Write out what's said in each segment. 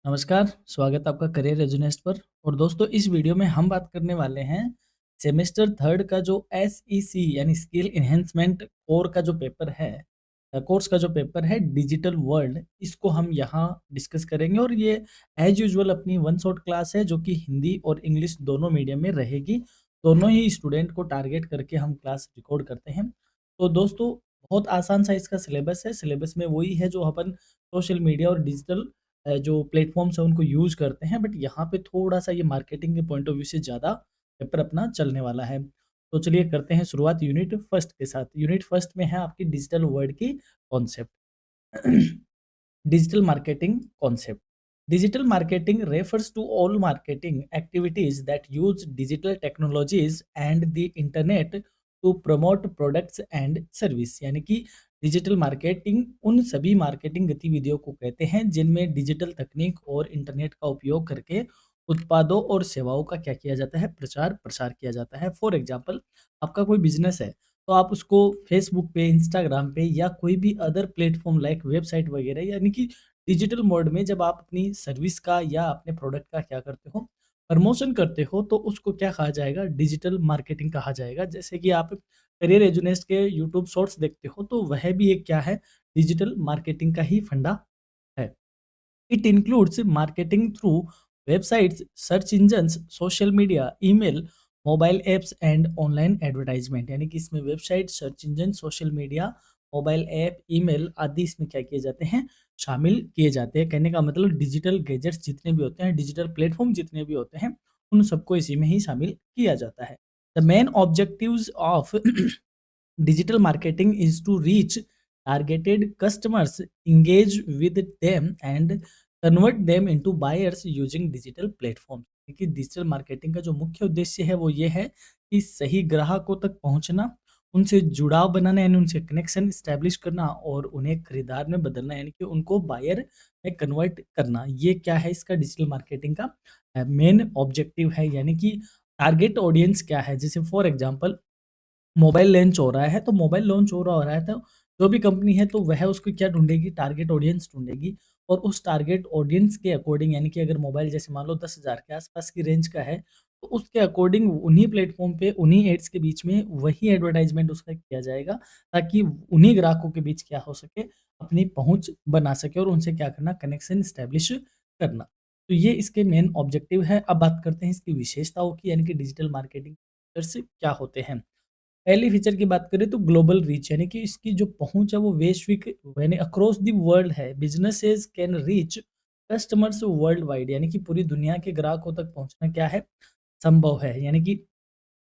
नमस्कार, स्वागत है आपका करियर रेज़ोनेस्ट पर। और दोस्तों इस वीडियो में हम बात करने वाले हैं सेमेस्टर 3 का जो एसईसी यानी स्किल एनहांसमेंट कोर का जो पेपर है, कोर्स का जो पेपर है डिजिटल वर्ल्ड, इसको हम यहाँ डिस्कस करेंगे। और ये एज़ यूजुअल अपनी वन शॉट क्लास है जो कि हिंदी और इंग्लिश दोनों मीडियम में रहेगी। दोनों ही स्टूडेंट को टारगेट करके हम क्लास रिकॉर्ड करते हैं। तो दोस्तों बहुत आसान सा इसका सिलेबस है, सिलेबस में वही है जो अपन सोशल मीडिया और डिजिटल जो प्लेटफ़ॉर्म्स हैं उनको यूज़ करते हैं, बट यहाँ पे थोड़ा-सा ये मार्केटिंग के पॉइंट ऑफ व्यू से ज़्यादा पेपर अपना चलने वाला है। तो चलिए करते हैं शुरुआत यूनिट फर्स्ट के साथ। यूनिट फर्स्ट में है आपकी डिजिटल वर्ल्ड की concept. Digital marketing concept. Digital marketing refers to all marketing activities that use digital technologies and the internet to promote products and service। यानी कि डिजिटल मार्केटिंग उन सभी मार्केटिंग गतिविधियों को कहते हैं जिनमें डिजिटल तकनीक और इंटरनेट का उपयोग करके उत्पादों और सेवाओं का क्या किया जाता है, प्रचार प्रसार किया जाता है। फॉर एग्जाम्पल, आपका कोई बिजनेस है तो आप उसको फेसबुक पे, इंस्टाग्राम पे या कोई भी अदर प्लेटफ़ॉर्म लाइक वेबसाइट वगैरह, यानी कि डिजिटल मोड में जब आप अपनी सर्विस का या अपने प्रोडक्ट का क्या करते हो, प्रमोशन करते हो, तो उसको क्या कहा जाएगा, डिजिटल मार्केटिंग कहा जाएगा। जैसे कि आप करियर एजुनेस्ट के यूट्यूब शॉर्ट्स देखते हो तो वह भी एक क्या है, डिजिटल मार्केटिंग का ही फंडा है। It includes marketing through websites, search engines, social media, email, mobile apps and online advertisement. यानी कि इसमें website, search engine, social media, mobile app, email आदि इसमें क्या किए जाते हैं, शामिल किए जाते हैं। कहने का मतलब डिजिटल गैजेट्स जितने भी होते हैं, डिजिटल प्लेटफॉर्म जितने भी होते हैं, उन सबको इसी में ही शामिल किया जाता है। The main objectives of digital marketing is to reach targeted customers, engage with them and convert them into buyers using digital platforms। देखिए डिजिटल मार्केटिंग का जो मुख्य उद्देश्य है वो ये है कि सही ग्राहकों तक पहुंचना, उनसे जुड़ाव बनाना यानी उनसे कनेक्शन स्टैब्लिश करना और उन्हें खरीदार में बदलना यानी कि उनको बायर में कन्वर्ट करना। ये क्या है, इसका डिजिटल मार्केटिंग का मेन ऑब्जेक्टिव है। यानी कि टारगेट ऑडियंस क्या है, जैसे फॉर एग्जांपल मोबाइल लॉन्च हो रहा है, तो मोबाइल लॉन्च हो रहा है तो जो भी कंपनी है तो वह उसको क्या ढूँढेगी, टारगेट ऑडियंस ढूँढेगी। और उस टारगेट ऑडियंस के अकॉर्डिंग, यानी कि अगर मोबाइल जैसे मान लो 10,000 के आस-पास की रेंज का है, तो उसके अकॉर्डिंग उन्हीं प्लेटफ़ॉर्म पे उन्हीं एड्स के बीच में वही एडवर्टाइज़मेंट उसका किया जाएगा, ताकि उन्हीं ग्राहकों के बीच क्या हो सके, अपनी पहुँच बना सके और उनसे क्या करना, कनेक्शन एस्टेब्लिश करना। तो ये इसके मेन ऑब्जेक्टिव है। अब बात करते हैं इसकी विशेषताओं की, यानी कि डिजिटल मार्केटिंग फीचर्स क्या होते हैं। पहली फीचर की बात करें तो ग्लोबल रीच, यानी कि इसकी जो पहुंच है वो वैश्विक यानी अक्रॉस द वर्ल्ड है। Businesses can reach customers world wide, यानी कि पूरी दुनिया के ग्राहकों तक पहुंचना क्या है, संभव है। यानी कि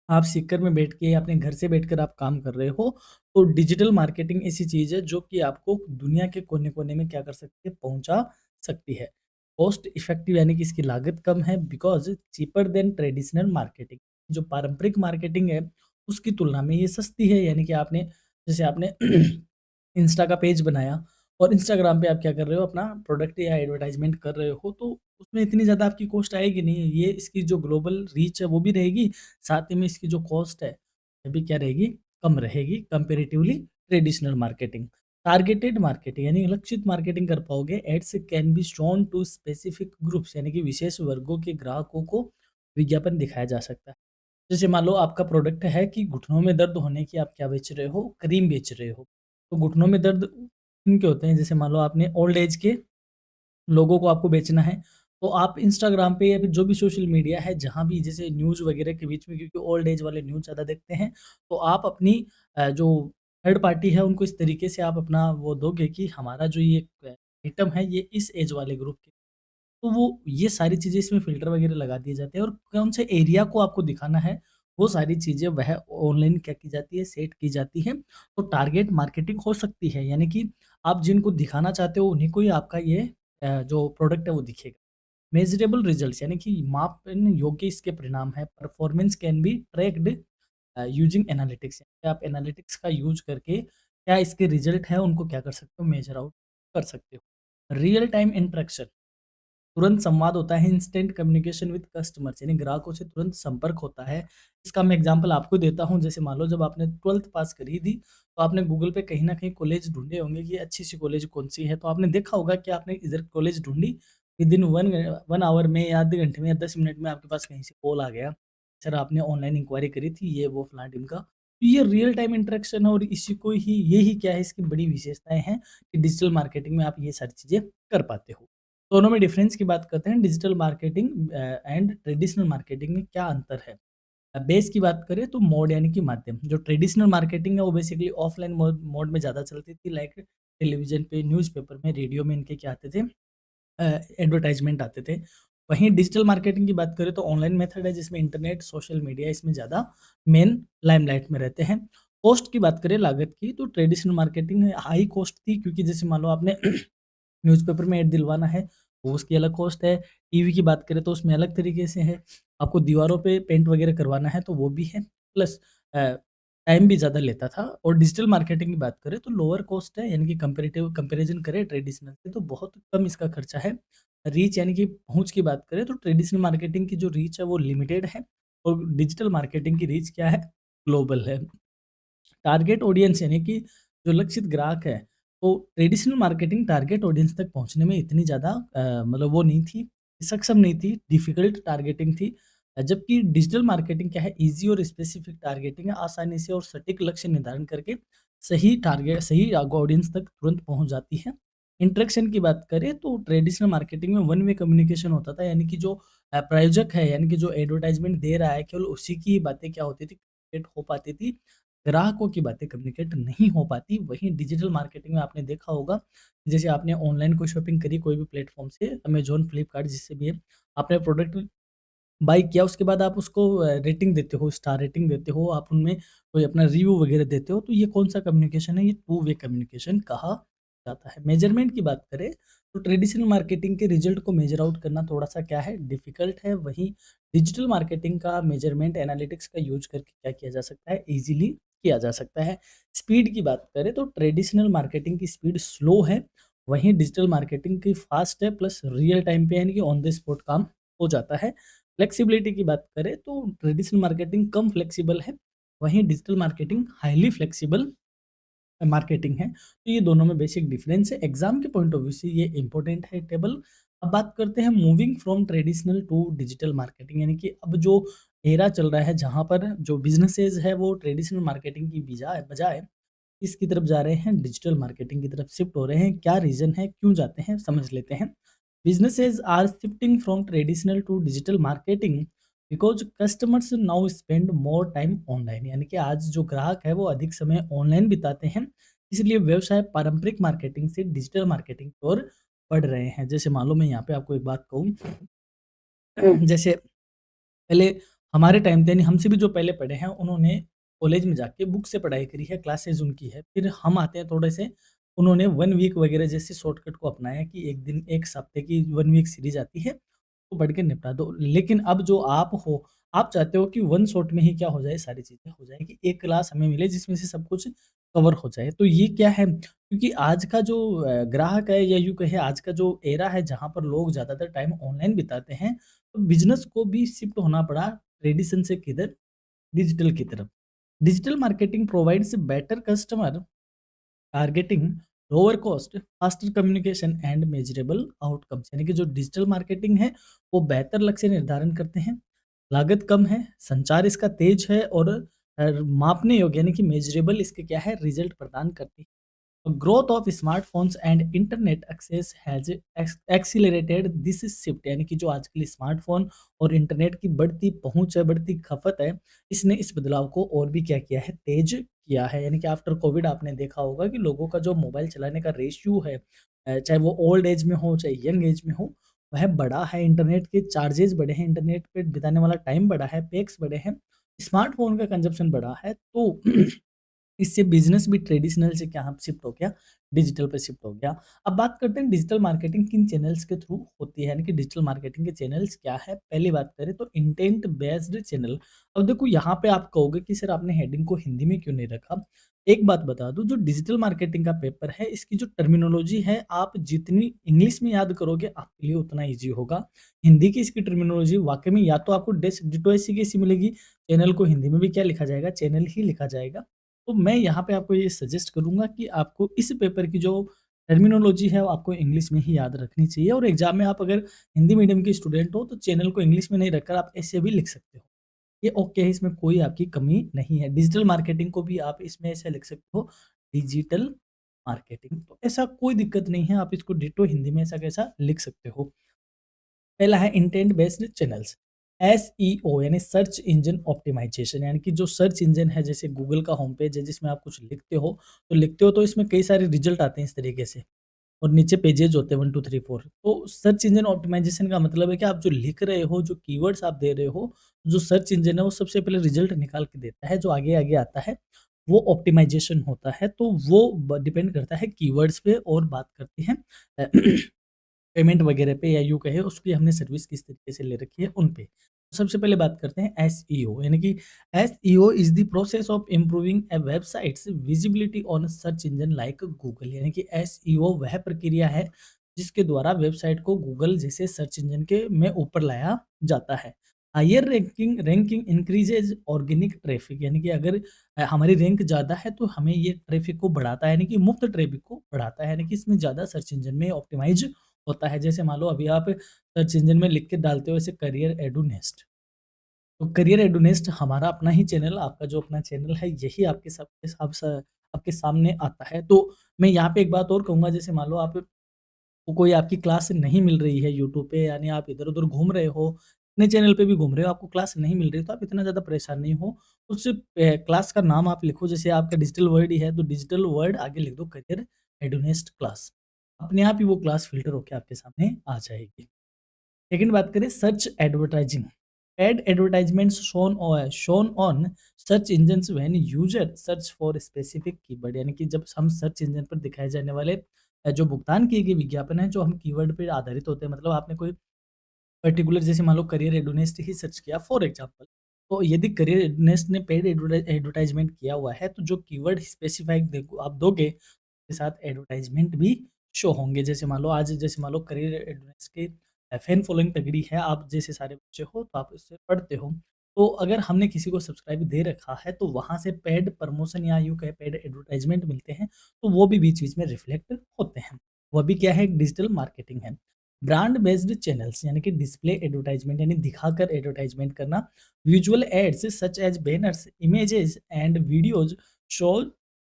आप सीकर में बैठ के या अपने घर से बैठकर आप काम कर रहे हो, तो डिजिटल मार्केटिंग ऐसी चीज है जो कि आपको दुनिया के कोने कोने में क्या कर सकती है, पहुंचा सकती है। कॉस्ट इफेक्टिव, यानी कि इसकी लागत कम है, because cheaper than traditional marketing. जो पारंपरिक मार्केटिंग है उसकी तुलना में ये सस्ती है। यानी कि आपने जैसे आपने इंस्टा का पेज बनाया और इंस्टाग्राम पे आप क्या कर रहे हो, अपना प्रोडक्ट या एडवर्टाइजमेंट कर रहे हो, तो उसमें इतनी ज़्यादा आपकी कॉस्ट आएगी नहीं। ये इसकी जो ग्लोबल रीच है वो भी रहेगी, साथ ही में इसकी जो कॉस्ट है ये भी क्या रहेगी, कम रहेगी comparatively traditional marketing. Targeted marketing, यानी लक्षित मार्केटिंग कर पाओगे। Ads can be shown to specific groups, यानी कि विशेष वर्गों के ग्राहकों को विज्ञापन दिखाया जा सकता है। जैसे मान लो आपका प्रोडक्ट है कि घुटनों में दर्द होने की आप क्या बेच रहे हो, क्रीम बेच रहे हो। तो घुटनों में दर्द किनके होते हैं, जैसे मान लो आपने ओल्ड एज के लोगों को आपको बेचना है, तो आप इंस्टाग्राम पे या फिर जो भी सोशल मीडिया है, जहाँ भी जैसे न्यूज़ वगैरह के बीच में, क्योंकि ओल्ड एज वाले न्यूज़ ज़्यादा देखते हैं, तो आप अपनी जो थर्ड पार्टी है उनको इस तरीके से आप अपना वो दोगे कि हमारा जो ये आइटम है ये इस एज वाले ग्रुप के, तो वो ये सारी चीज़ें इसमें फ़िल्टर वगैरह लगा दिए जाते हैं। और कौन से एरिया को आपको दिखाना है, वो सारी चीज़ें वह ऑनलाइन क्या की जाती है, सेट की जाती है। तो टारगेट मार्केटिंग हो सकती है, यानी कि आप जिनको दिखाना चाहते हो उन्हीं को ही आपका ये जो प्रोडक्ट है वो दिखेगा। मेज़रेबल रिजल्ट्स, यानी कि मापन योग्य इसके परिणाम है। Performance can be tracked using analytics, आप एनालिटिक्स का यूज़ करके क्या इसके रिजल्ट है उनको क्या कर सकते हो, मेजर आउट कर सकते हो। रियल टाइम इंटरेक्शन, तुरंत संवाद होता है, इंस्टेंट कम्युनिकेशन विद कस्टमर्स, यानी ग्राहकों से तुरंत संपर्क होता है। इसका मैं एग्जांपल आपको देता हूँ। जैसे मान लो जब आपने 12th पास करी थी, तो आपने गूगल पे कहीं न कहीं कॉलेज ढूँढे होंगे कि अच्छी-सी कॉलेज कौन-सी है, तो आपने देखा होगा कि आपने इधर कॉलेज ढूँढी, विदिन 1 आवर में या आधे घंटे में या 10 मिनट में आपके पास कहीं से कॉल आ गया, सर आपने ऑनलाइन इंक्वायरी करी थी, ये वो फलाना-ढिमका। तो ये रियल टाइम इंटरेक्शन है और इसी को ही यही क्या है इसकी बड़ी विशेषताएँ हैं कि डिजिटल मार्केटिंग में आप ये सारी चीज़ें कर पाते हो। दोनों में डिफरेंस की बात करते हैं, digital marketing and traditional marketing में क्या अंतर है? बेस की बात करें तो मोड यानी कि माध्यम, जो ट्रेडिशनल मार्केटिंग है वो बेसिकली ऑफलाइन मोड मोड में ज़्यादा चलती थी, लाइक टेलीविज़न पे, न्यूज़पेपर में, रेडियो में इनके क्या आते थे, एडवर्टाइज़मेंट आते थे। वहीं डिजिटल मार्केटिंग की बात करें तो ऑनलाइन मेथड है जिसमें इंटरनेट, सोशल मीडिया इसमें ज़्यादा मेन लाइमलाइट में रहते हैं। कॉस्ट की बात करें लागत की तो ट्रेडिशनल मार्केटिंग में हाई कॉस्ट थी, क्योंकि जैसे मान लो आपने न्यूज़पेपर में ऐड दिलवाना है, तो उसकी अलग कॉस्ट है। टीवी की बात करें तो उसमें अलग तरीके से है। आपको दीवारों पे पेंट वगैरह करवाना है तो वो भी है। प्लस टाइम भी ज़्यादा लेता था। और डिजिटल मार्केटिंग की बात करें तो लोअर कॉस्ट है, यानी कि कंपैरेटिव कंपैरिज़न करें ट्रेडिशनल से तो बहुत कम इसका खर्चा है। रीच यानी कि पहुँच की बात करें तो ट्रेडिशनल मार्केटिंग की जो रीच है वो लिमिटेड है और डिजिटल मार्केटिंग की रीच क्या है? ग्लोबल है। टारगेट ऑडियंस यानी कि जो लक्षित ग्राहक है, तो ट्रेडिशनल मार्केटिंग टारगेट ऑडियंस तक पहुँचने में इतनी ज़्यादा मतलब वो नहीं थी, सक्षम नहीं थी, डिफ़िकल्ट टारगेटिंग थी। जबकि डिजिटल मार्केटिंग क्या है, ईज़ी और स्पेसिफिक टारगेटिंग है, आसानी से और सटीक लक्ष्य निर्धारण करके सही ऑडियंस तक तुरंत पहुँच जाती है। इंटरेक्शन की बात करें तो ट्रेडिशनल मार्केटिंग में वन वे कम्युनिकेशन होता था, यानी कि जो प्रायोजक है, यानी कि जो एडवर्टाइज़मेंट दे रहा है, केवल उसी की ही बातें क्या होती थी, कम्युनिकेट हो पाती थी। ग्राहकों की बातें कम्युनिकेट नहीं हो पाती। वहीं डिजिटल मार्केटिंग में आपने देखा होगा, जैसे आपने ऑनलाइन कोई शॉपिंग करी कोई भी प्लेटफ़ॉर्म से, अमेज़न, फ्लिपकार्ट जिससे भी है, आपने प्रोडक्ट बाय किया उसके बाद आप उसको रेटिंग देते हो, स्टार रेटिंग देते हो, आप उनमें कोई अपना रिव्यू वगैरह देते हो, तो ये कौन-सा कम्युनिकेशन है? ये टू वे कम्युनिकेशन कहा जाता है। मेजरमेंट की बात करें, तो ट्रेडिशनल मार्केटिंग के रिज़ल्ट को मेज़र आउट करना थोड़ा-सा क्या है, डिफ़िकल्ट है, वहीं डिजिटल मार्केटिंग का मेजरमेंट एनालिटिक्स का यूज़ करके क्या किया जा सकता है, ईज़िली किया जा सकता है। स्पीड की बात करें, तो ट्रेडिशनल मार्केटिंग की स्पीड स्लो है, वहीं डिजिटल मार्केटिंग की फ़ास्ट है, प्लस रियल टाइम पे यानी कि ऑन द स्पॉट काम हो जाता है। फ्लेक्सिबिलिटी की बात करें तो ट्रेडिशनल मार्केटिंग कम फ्लेक्सिबल है, वहीं digital marketing highly flexible marketing है। तो ये दोनों में बेसिक डिफरेंस है। एग्ज़ाम के पॉइंट ऑफ व्यू से ये इम्पोर्टेंट है टेबल। अब बात करते हैं moving from traditional to digital marketing, यानी कि अब जो एरा चल रहा है जहाँ पर जो बिज़नेसेस है वो ट्रेडिशनल मार्केटिंग की बजाय बजाय किसकी तरफ जा रहे हैं? डिजिटल मार्केटिंग की तरफ शिफ्ट हो रहे हैं। क्या रीज़न है? क्यों जाते हैं? समझ लेते हैं। Businesses are shifting from traditional to digital marketing because customers now spend more time online, यानी कि आज जो ग्राहक है वो अधिक समय ऑनलाइन बिताते हैं, इसलिए व्यवसाय पारंपरिक मार्केटिंग से डिजिटल मार्केटिंग की ओर बढ़ रहे हैं। जैसे मान लो मैं यहाँ पे आपको एक बात कहूँ, जैसे पहले हमारे टाइम पे यानी हमसे भी जो पहले पढ़े हैं उन्होंने कॉलेज में जाके बुक से पढ़ाई करी है, क्लासेस उनकी है। फिर हम आते हैं थोड़े से, उन्होंने 1 वीक वगैरह जैसे शॉर्टकट को अपनाया कि 1 दिन 1 हफ्ते की 1 वीक सीरीज़ आती है, तो पढ़ के निपटा दो। लेकिन अब जो आप हो, आप चाहते हो कि 1 शॉट में ही क्या हो जाए, सारी चीज़ें हो जाए कि एक क्लास हमें मिले जिसमें से सब कुछ कवर हो जाए। तो ये क्या है, क्योंकि आज का जो ग्राहक है या यूँ कहें आज का जो एरा है जहाँ पर लोग ज़्यादातर टाइम ऑनलाइन बिताते हैं, तो बिज़नेस को भी शिफ्ट होना पड़ा ट्रेडिशन से किधर? डिजिटल की तरफ। Digital marketing provides better customer targeting, lower cost, faster communication and measurable outcomes, यानी कि जो डिजिटल मार्केटिंग है, वो बेहतर लक्ष्य निर्धारण करते हैं, लागत कम है, संचार इसका तेज है और मापने योग्य यानी कि मेजरेबल इसके क्या है, रिजल्ट प्रदान करती है। Growth of smartphones and internet access has accelerated this shift, यानी कि जो आजकल स्मार्टफ़ोन और इंटरनेट की बढ़ती पहुँच है, बढ़ती खपत है, इसने इस बदलाव को और भी क्या किया है, तेज़ किया है। यानी कि आफ्टर कोविड आपने देखा होगा कि लोगों का जो मोबाइल चलाने का रेशियो है, चाहे वो ओल्ड एज में हो, चाहे यंग एज में हो, वह बढ़ा है। इंटरनेट के चार्जेज़ बढ़े हैं, इंटरनेट पे बिताने वाला टाइम बढ़ा है, पैक्स बढ़े हैं, स्मार्टफ़ोन का कंज़म्पशन बढ़ा है। तो इससे बिज़नेस भी ट्रेडिशनल से क्या शिफ्ट हो गया, डिजिटल पे शिफ्ट हो गया। अब बात करते हैं डिजिटल मार्केटिंग किन चैनल्स के थ्रू होती है, यानी कि डिजिटल मार्केटिंग के चैनल्स क्या है? पहली बात करें तो इंटेंट बेस्ड चैनल। अब देखो यहाँ पे आप कहोगे कि सर आपने हेडिंग को हिंदी में क्यों नहीं रखा? एक बात बता दूँ, जो डिजिटल मार्केटिंग का पेपर है इसकी जो टर्मिनोलॉजी है, आप जितनी इंग्लिश में याद करोगे आपके लिए उतना ईज़ी होगा। हिंदी की इसकी टर्मिनोलॉजी वाक़ई में या तो आपको डिटो ऐसी की ऐसी मिलेगी, चैनल को हिंदी में भी क्या लिखा जाएगा? चैनल ही लिखा जाएगा। तो मैं यहाँ पे आपको ये सजेस्ट करूँगा कि आपको इस पेपर की जो टर्मिनोलॉजी है वो आपको इंग्लिश में ही याद रखनी चाहिए और एग्ज़ाम में आप अगर हिंदी मीडियम के स्टूडेंट हो तो चैनल को इंग्लिश में नहीं रखकर आप ऐसे भी लिख सकते हो। ये ओके है, इसमें कोई आपकी कमी नहीं है। डिजिटल मार्केटिंग को भी आप इसमें ऐसे लिख सकते हो, डिजिटल मार्केटिंग। तो ऐसा कोई दिक्कत नहीं है, आप इसको डिट्टो हिंदी में ऐसा कैसा लिख सकते हो। पहला है इंटेंट बेस्ड चैनल्स, एसईओ यानी सर्च इंजन ऑप्टिमाइजेशन, यानी कि जो सर्च इंजन है जैसे गूगल का होम पेज है जिसमें आप कुछ लिखते हो तो इसमें कई सारे रिजल्ट आते हैं इस तरीके से और नीचे पेजेज़ होते हैं 1, 2, 3, 4। तो सर्च इंजन ऑप्टिमाइजेशन का मतलब है कि आप जो लिख रहे हो, जो कीवर्ड्स आप दे रहे हो, जो सर्च इंजन है वो सबसे पहले रिजल्ट निकाल के देता है, जो आगे-आगे आता है, वो ऑप्टिमाइजेशन होता है। तो वो ब डिपेंड करता है कीवर्ड्स पे और बात करती है अ, पेमेंट वगैरह पे या यूँ कहें उसकी हमने सर्विस किस तरीके से ले रखी है उन पे। सबसे पहले बात करते हैं एसईओ, यानी कि SEO is the process of improving a websites visibility on search engine like Google, यानी कि एसईओ वह प्रक्रिया है जिसके द्वारा वेबसाइट को गूगल जैसे सर्च इंजन के में ऊपर लाया जाता है। Higher ranking ranking increases organic traffic, यानी कि अगर हमारी रैंक ज़्यादा है तो हमें ये ट्रैफिक को बढ़ाता है, यानी कि मुफ्त ट्रैफिक को बढ़ाता है, यानी कि इसमें ज़्यादा सर्च इंजन में ऑप्टिमाइज़ होता है। जैसे मान लो अभी आप सर्च इंजन में लिख के डालते हो ऐसे करियर एडुनेस्ट, तो करियर एडुनेस्ट हमारा अपना ही चैनल, आपका जो अपना चैनल है यही आपके सबके साब स आपके सामने आता है। तो मैं यहाँ पे एक बात और कहूँगा, जैसे मान लो आप को कोई आपकी क्लास नहीं मिल रही है यूट्यूब पे, यानी आप इधर-उधर घूम रहे हो, अपने चैनल पे भी घूम रहे हो, आपको क्लास नहीं मिल रही, तो आप इतना ज़्यादा परेशान नहीं हो। उस क्लास का नाम आप लिखो, जैसे आपका डिजिटल वर्ड ही है, तो डिजिटल वर्ड आगे लिख दो करियर एडुनेस्ट क्लास। अपने आप ही वो क्लास फ़िल्टर होके आपके सामने आ जाएगी। सेकंड बात करें search advertising. Ad advertisements shown on search engines when user search for specific keyword, यानी कि जब हम सर्च इंजन पर दिखाए जाने वाले जो भुगतान किए गए विज्ञापन है जो हम कीवर्ड पे आधारित होते हैं, मतलब आपने कोई पर्टिकुलर जैसे मान लो करियर एडोनेस्ट ही सर्च किया फॉर एग्जांपल, तो यदि करियर एडोनेस्ट ने पेड एडवर्टाइजमेंट किया हुआ है तो जो कीवर्ड स्पेसिफाइड आप दोगे के साथ एडवर्टाइजमेंट भी शो होंगे। जैसे मान लो आज जैसे मान लो करियर एडवांस के फैन फॉलोइंग तगड़ी है, आप जैसे सारे बच्चे हो तो आप इससे पढ़ते हो। तो अगर हमने किसी को सब्सक्राइब दे रखा है तो वहाँ से पेड प्रमोशन या यूँ कहें पेड एडवर्टाइजमेंट मिलते हैं, तो वो भी बीच-बीच में रिफ्लेक्ट होते हैं। वो भी क्या है, डिजिटल मार्केटिंग है। ब्रांड बेस्ड चैनल्स, यानी कि डिस्प्ले एडवर्टाइजमेंट यानी दिखाकर एडवर्टाइजमेंट करना। Visual ads such as banners, images and videos show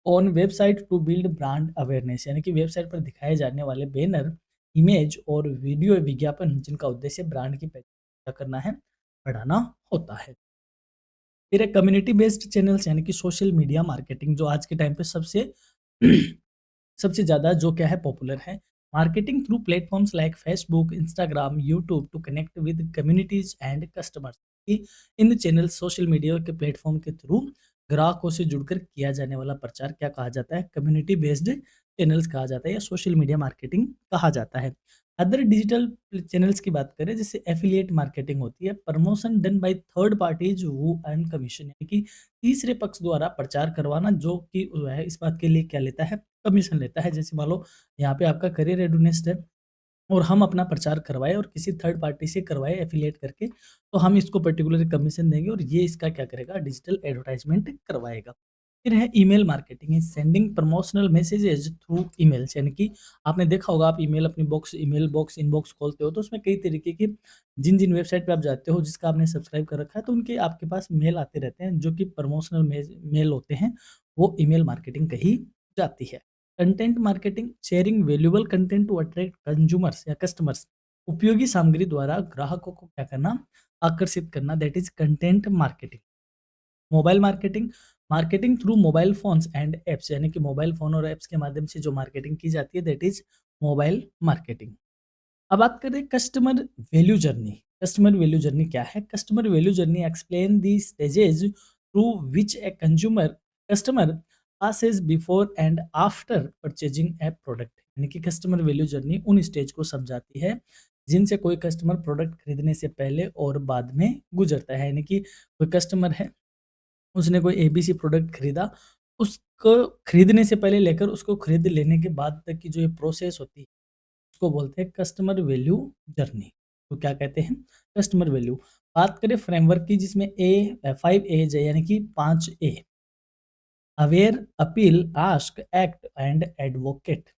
on website to build brand awareness, यानी कि वेबसाइट पर दिखाए जाने वाले बैनर, इमेज और वीडियो विज्ञापन जिनका उद्देश्य ब्रांड की पहचान करना है, बढ़ाना होता है। फिर है कम्युनिटी बेस्ड चैनल्स, यानी कि सोशल मीडिया मार्केटिंग जो आज के टाइम पे सबसे सबसे ज़्यादा जो क्या है पॉपुलर है। Marketing through platforms like Facebook, Instagram, YouTube to connect with communities and customers. इन चैनल सोशल मीडिया के प्लेटफॉर्म के थ्रू ग्राहकों से जुड़कर किया जाने वाला प्रचार क्या कहा जाता है, कम्युनिटी बेस्ड चैनल्स कहा जाता है या सोशल मीडिया मार्केटिंग कहा जाता है। अदर डिजिटल चैनल्स की बात करें जैसे एफिलिएट मार्केटिंग होती है, promotion done by third parties who earn commission, यानी कि तीसरे पक्ष द्वारा प्रचार करवाना जो कि वह इस बात के लिए क्या लेता है, कमीशन लेता है। जैसे मान लो यहाँ पे आपका करियर रेडुनेस्ट है और हम अपना प्रचार करवाएँ और किसी थर्ड पार्टी से करवाएँ एफ़िलिएट करके, तो हम इसको पर्टिकुलर कमीशन देंगे और ये इसका क्या करेगा, डिजिटल एडवर्टाइज़मेंट करवाएगा। फिर है email marketing, sending promotional messages through emails, यानी कि आपने देखा होगा आप ईमेल बॉक्स इनबॉक्स खोलते हो तो उसमें कई तरीके के जिन-जिन वेबसाइट पे आप जाते हो जिसका आपने सब्सक्राइब कर रखा है तो उनके आपके पास मेल आते रहते हैं जो कि प्रमोशनल मेल होते हैं, वो ईमेल मार्केटिंग कही जाती है। Content marketing, sharing valuable content to attract consumers या कस्टमर्स, उपयोगी सामग्री द्वारा ग्राहकों को क्या करना, आकर्षित करना, that is content marketing. Mobile marketing, marketing through mobile phones and apps, यानी कि मोबाइल फोन और एप्स के माध्यम से जो मार्केटिंग की जाती है दैट इज मोबाइल मार्केटिंग। अब बात करें customer value journey. Customer value journey क्या है? Customer value journey explain the stages through which a consumer customer passes before and after purchasing A product, यानी कि कस्टमर वैल्यू जर्नी उन stage को समझाती है जिनसे कोई कस्टमर प्रोडक्ट खरीदने से पहले और बाद में गुजरता है। यानी कि कोई कस्टमर है, उसने कोई एबीसी प्रोडक्ट खरीदा, उसको खरीदने से पहले लेकर उसको खरीद लेने के बाद तक की जो ये प्रोसेस होती है उसको बोलते हैं कस्टमर वैल्यू जर्नी। तो क्या कहते हैं, कस्टमर वैल्यू। बात करें फ्रेमवर्क की जिसमें 5 एज है, यानी कि 5 A, aware, appeal, ask, act and advocate.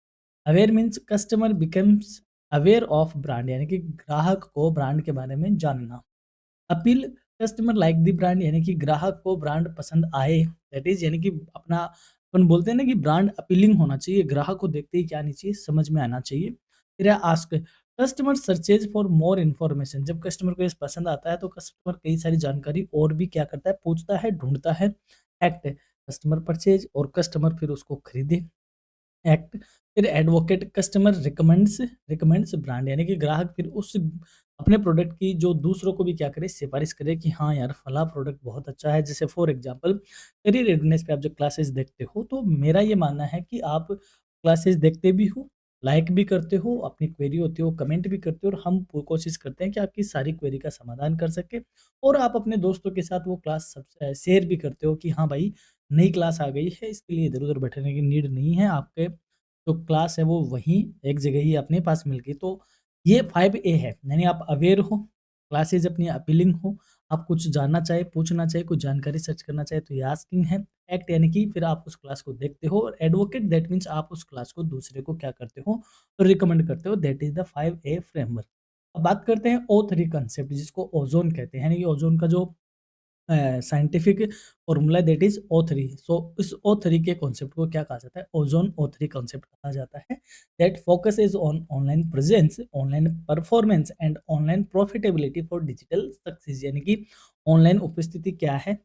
Aware means customer becomes aware of brand, यानी कि ग्राहक को ब्रांड के बारे में जानना। Appeal, customer like the brand, यानी कि ग्राहक को ब्रांड पसंद आए, दैट इज यानी कि अपना अपन बोलते हैं ना कि ब्रांड अपीलिंग होना चाहिए, ग्राहक को देखते ही क्या आनी चाहिए, समझ में आना चाहिए। फिर है ask, customer searches for more information, जब कस्टमर को ये पसंद आता है तो कस्टमर कई सारी जानकारी और भी क्या करता है, पूछता है, ढूंढता है। एक्ट, कस्टमर परचेज, और कस्टमर फिर उसको खरीदे। एक्ट, फिर advocate, customer recommends recommends brand, यानी कि ग्राहक फिर उस अपने प्रोडक्ट की जो दूसरों को भी क्या करे, सिफारिश करे कि हाँ यार फला प्रोडक्ट बहुत अच्छा है। जैसे फॉर एग्जांपल करियर रेडनेस पे आप जो क्लासेस देखते हो, तो मेरा ये मानना है कि आप क्लासेस देखते भी हो, लाइक भी करते हो, अपनी क्वेरी होती है वो कमेंट भी करते हो, और हम कोशिश करते हैं कि आपकी सारी क्वेरी का समाधान कर सके, और आप अपने दोस्तों के साथ वो क्लास सब शेयर भी करते हो कि हाँ भाई नई क्लास आ गई है, इसके लिए इधर-उधर भटकने की नीड नहीं है, आपके जो क्लास है वो वहीं एक जगह ही अपने पास मिल गई। तो ये 5 ए है, यानी आप अवेयर हो, क्लासेस अपनी अपीलिंग हो, आप कुछ जानना चाहे, पूछना चाहे, कुछ जानकारी सर्च करना चाहे तो ये आस्किंग है। एक्ट, यानी कि फिर आप उस क्लास को देखते हो, और एडवोकेट दैट मीन्स आप उस क्लास को दूसरे को क्या करते हो, तो रिकमेंड करते हो, that is the 5 A framework. अब बात करते हैं O3 कांसेप्ट, जिसको ओज़ोन कहते हैं, यानी कि ओज़ोन का जो scientific formula that is O3। सो इस O3 के कॉन्सेप्ट को क्या कहा जाता है, ओजोन O3 कॉन्सेप्ट कहा जाता है, that focuses on online presence, online performance and online profitability for digital success, यानी कि ऑनलाइन उपस्थिति क्या है,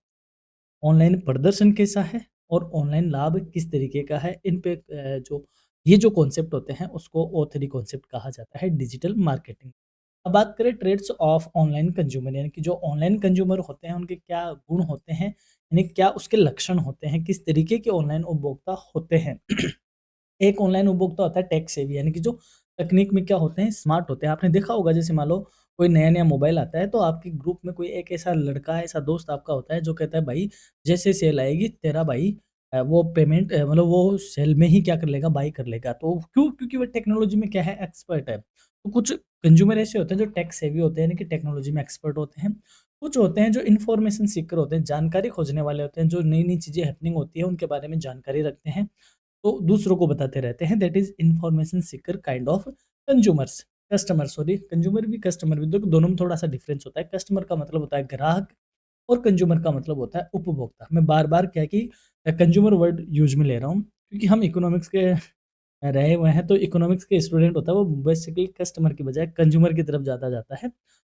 ऑनलाइन प्रदर्शन कैसा है, और ऑनलाइन लाभ किस तरीके का है, इन पे जो ये जो कॉन्सेप्ट होते हैं उसको O3 कॉन्सेप्ट कहा जाता है डिजिटल मार्केटिंग। अब बात करें ट्रेड्स ऑफ ऑनलाइन कंज्यूमर, यानी कि जो ऑनलाइन कंज्यूमर होते हैं उनके क्या गुण होते हैं, यानी क्या उसके लक्षण होते हैं, किस तरीके के ऑनलाइन उपभोक्ता होते हैं। एक ऑनलाइन उपभोक्ता होता है टेक सेवी, यानी कि जो तकनीक में क्या होते हैं, स्मार्ट होते हैं। आपने देखा होगा जैसे मान लो कोई नया नया मोबाइल आता है तो आपके ग्रुप में कोई एक ऐसा लड़का ऐसा दोस्त आपका होता है जो कहता है भाई जैसे सेल आएगी तेरा भाई वो पेमेंट मतलब वो सेल में ही क्या कर लेगा, बाई कर लेगा। तो क्यों, क्योंकि वो टेक्नोलॉजी में क्या है, एक्सपर्ट है। तो कुछ कंज्यूमर ऐसे होते हैं जो टेक सेवी होते हैं, यानी कि टेक्नोलॉजी में एक्सपर्ट होते हैं। कुछ होते हैं जो इन्फॉर्मेशन सीकर होते हैं, जानकारी खोजने वाले होते हैं, जो नई नई चीजें हैपनिंग होती है उनके बारे में जानकारी रखते हैं, तो दूसरों को बताते रहते हैं, that is information Sikar kind of consumers. Customer, sorry, consumer भी कस्टमर भी, दोनों में थोड़ा सा डिफरेंस होता है। कस्टमर का मतलब होता है ग्राहक, और कंज्यूमर का मतलब होता है उपभोक्ता। मैं बार बार क्या कि कंज्यूमर वर्ड यूज में ले रहा हूँ क्योंकि हम इकोनॉमिक्स के रहे हुए हैं, तो इकोनॉमिक्स के स्टूडेंट होता है वो बेसिकली कस्टमर की बजाय कंज्यूमर की तरफ ज़्यादा जाता है।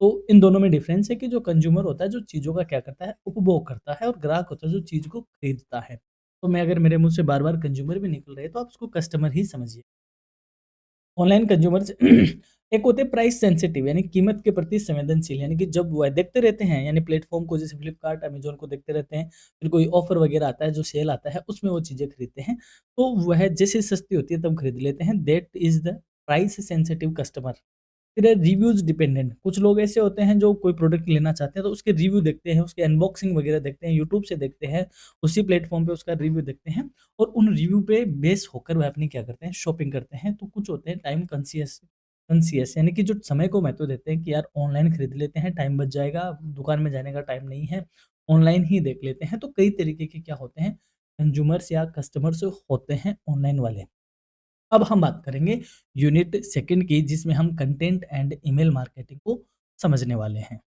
तो इन दोनों में डिफरेंस है कि जो कंज्यूमर होता है जो चीज़ों का क्या करता है, उपभोग करता है, और ग्राहक होता है जो चीज़ को खरीदता है। तो मैं अगर मेरे मुँह से बार-बार कंज्यूमर भी निकल रहे हैं तो आप उसको कस्टमर ही समझिए। ऑनलाइन कंज्यूमर्स एक होते हैं प्राइस सेंसिटिव, यानी कीमत के प्रति संवेदनशील, यानी कि जब वह देखते रहते हैं, यानी प्लेटफॉर्म को जैसे फ्लिपकार्ट, अमेज़न को देखते रहते हैं, फिर कोई ऑफर वगैरह आता है, जो सेल आता है, उसमें वो चीज़ें खरीदते हैं, तो वह जैसे सस्ती होती है तब खरीद लेते हैं, that is the price sensitive customer. फिर है रिव्यूज़ डिपेंडेंट, कुछ लोग ऐसे होते हैं जो कोई प्रोडक्ट लेना चाहते हैं तो उसके रिव्यू देखते हैं, उसके अनबॉक्सिंग वगैरह देखते हैं, यूट्यूब से देखते हैं, उसी प्लेटफ़ॉर्म पे उसका रिव्यू देखते हैं, और उन रिव्यू पे बेस होकर वह अपनी क्या करते हैं, शॉपिंग करते हैं। तो कुछ होते हैं टाइम कॉन्शियस कॉन्शियस, यानी कि जो समय को महत्व देते हैं कि यार ऑनलाइन खरीद लेते हैं, टाइम बच जाएगा, दुकान में जाने का टाइम नहीं है, ऑनलाइन ही देख लेते हैं। तो कई तरीके के क्या होते हैं, कंज्यूमर्स या कस्टमर्स होते हैं ऑनलाइन वाले। अब हम बात करेंगे यूनिट सेकंड की, जिसमें हम कंटेंट एंड ईमेल मार्केटिंग को समझने वाले हैं।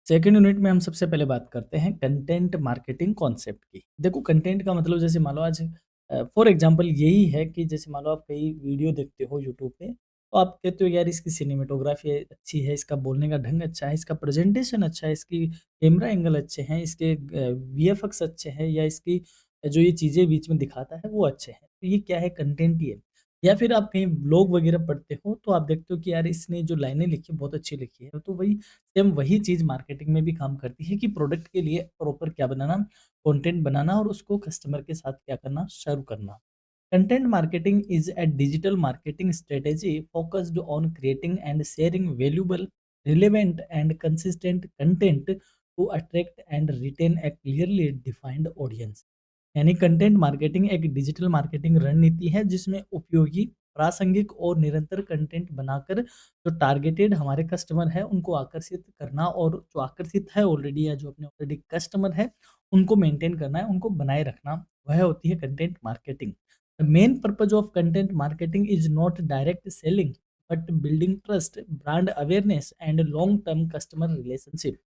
सेकंड यूनिट में हम सबसे पहले बात करते हैं कंटेंट मार्केटिंग कॉन्सेप्ट की। देखो कंटेंट का मतलब जैसे मान लो आज फॉर एग्जांपल यही है कि जैसे मान लो आप कई वीडियो देखते हो यूट्यूब पे, तो आप कहते हो यार इसकी सिनेमेटोग्राफी अच्छी है, इसका बोलने का ढंग अच्छा है, इसका प्रेजेंटेशन अच्छा है, इसकी कैमरा एंगल अच्छे हैं, इसके वीएफएक्स अच्छे हैं, या इसकी जो ये चीज़ें बीच में दिखाता है वो अच्छे हैं। तो ये क्या है, कंटेंट ही है। या फिर आप कहीं ब्लॉग वगैरह पढ़ते हो तो आप देखते हो कि यार इसने जो लाइनें लिखी बहुत अच्छी लिखी है, तो वही सेम वही चीज़ मार्केटिंग में भी काम करती है कि प्रोडक्ट के लिए प्रॉपर क्या बनाना, कंटेंट बनाना, और उसको कस्टमर के साथ क्या करना, सर्व करना। Content marketing is a digital marketing strategy focused on creating and sharing valuable, relevant and consistent content to attract and retain a clearly defined audience। यानी कंटेंट मार्केटिंग एक डिजिटल मार्केटिंग रणनीति है जिसमें उपयोगी, प्रासंगिक और निरंतर कंटेंट बनाकर जो टारगेटेड हमारे कस्टमर है उनको आकर्षित करना, और जो आकर्षित है ऑलरेडी या जो अपने ऑलरेडी कस्टमर है उनको मेंटेन करना है, उनको बनाए रखना, वह होती है content marketing. The main purpose of content marketing is not direct selling, but building trust, brand awareness, and long-term customer relationship.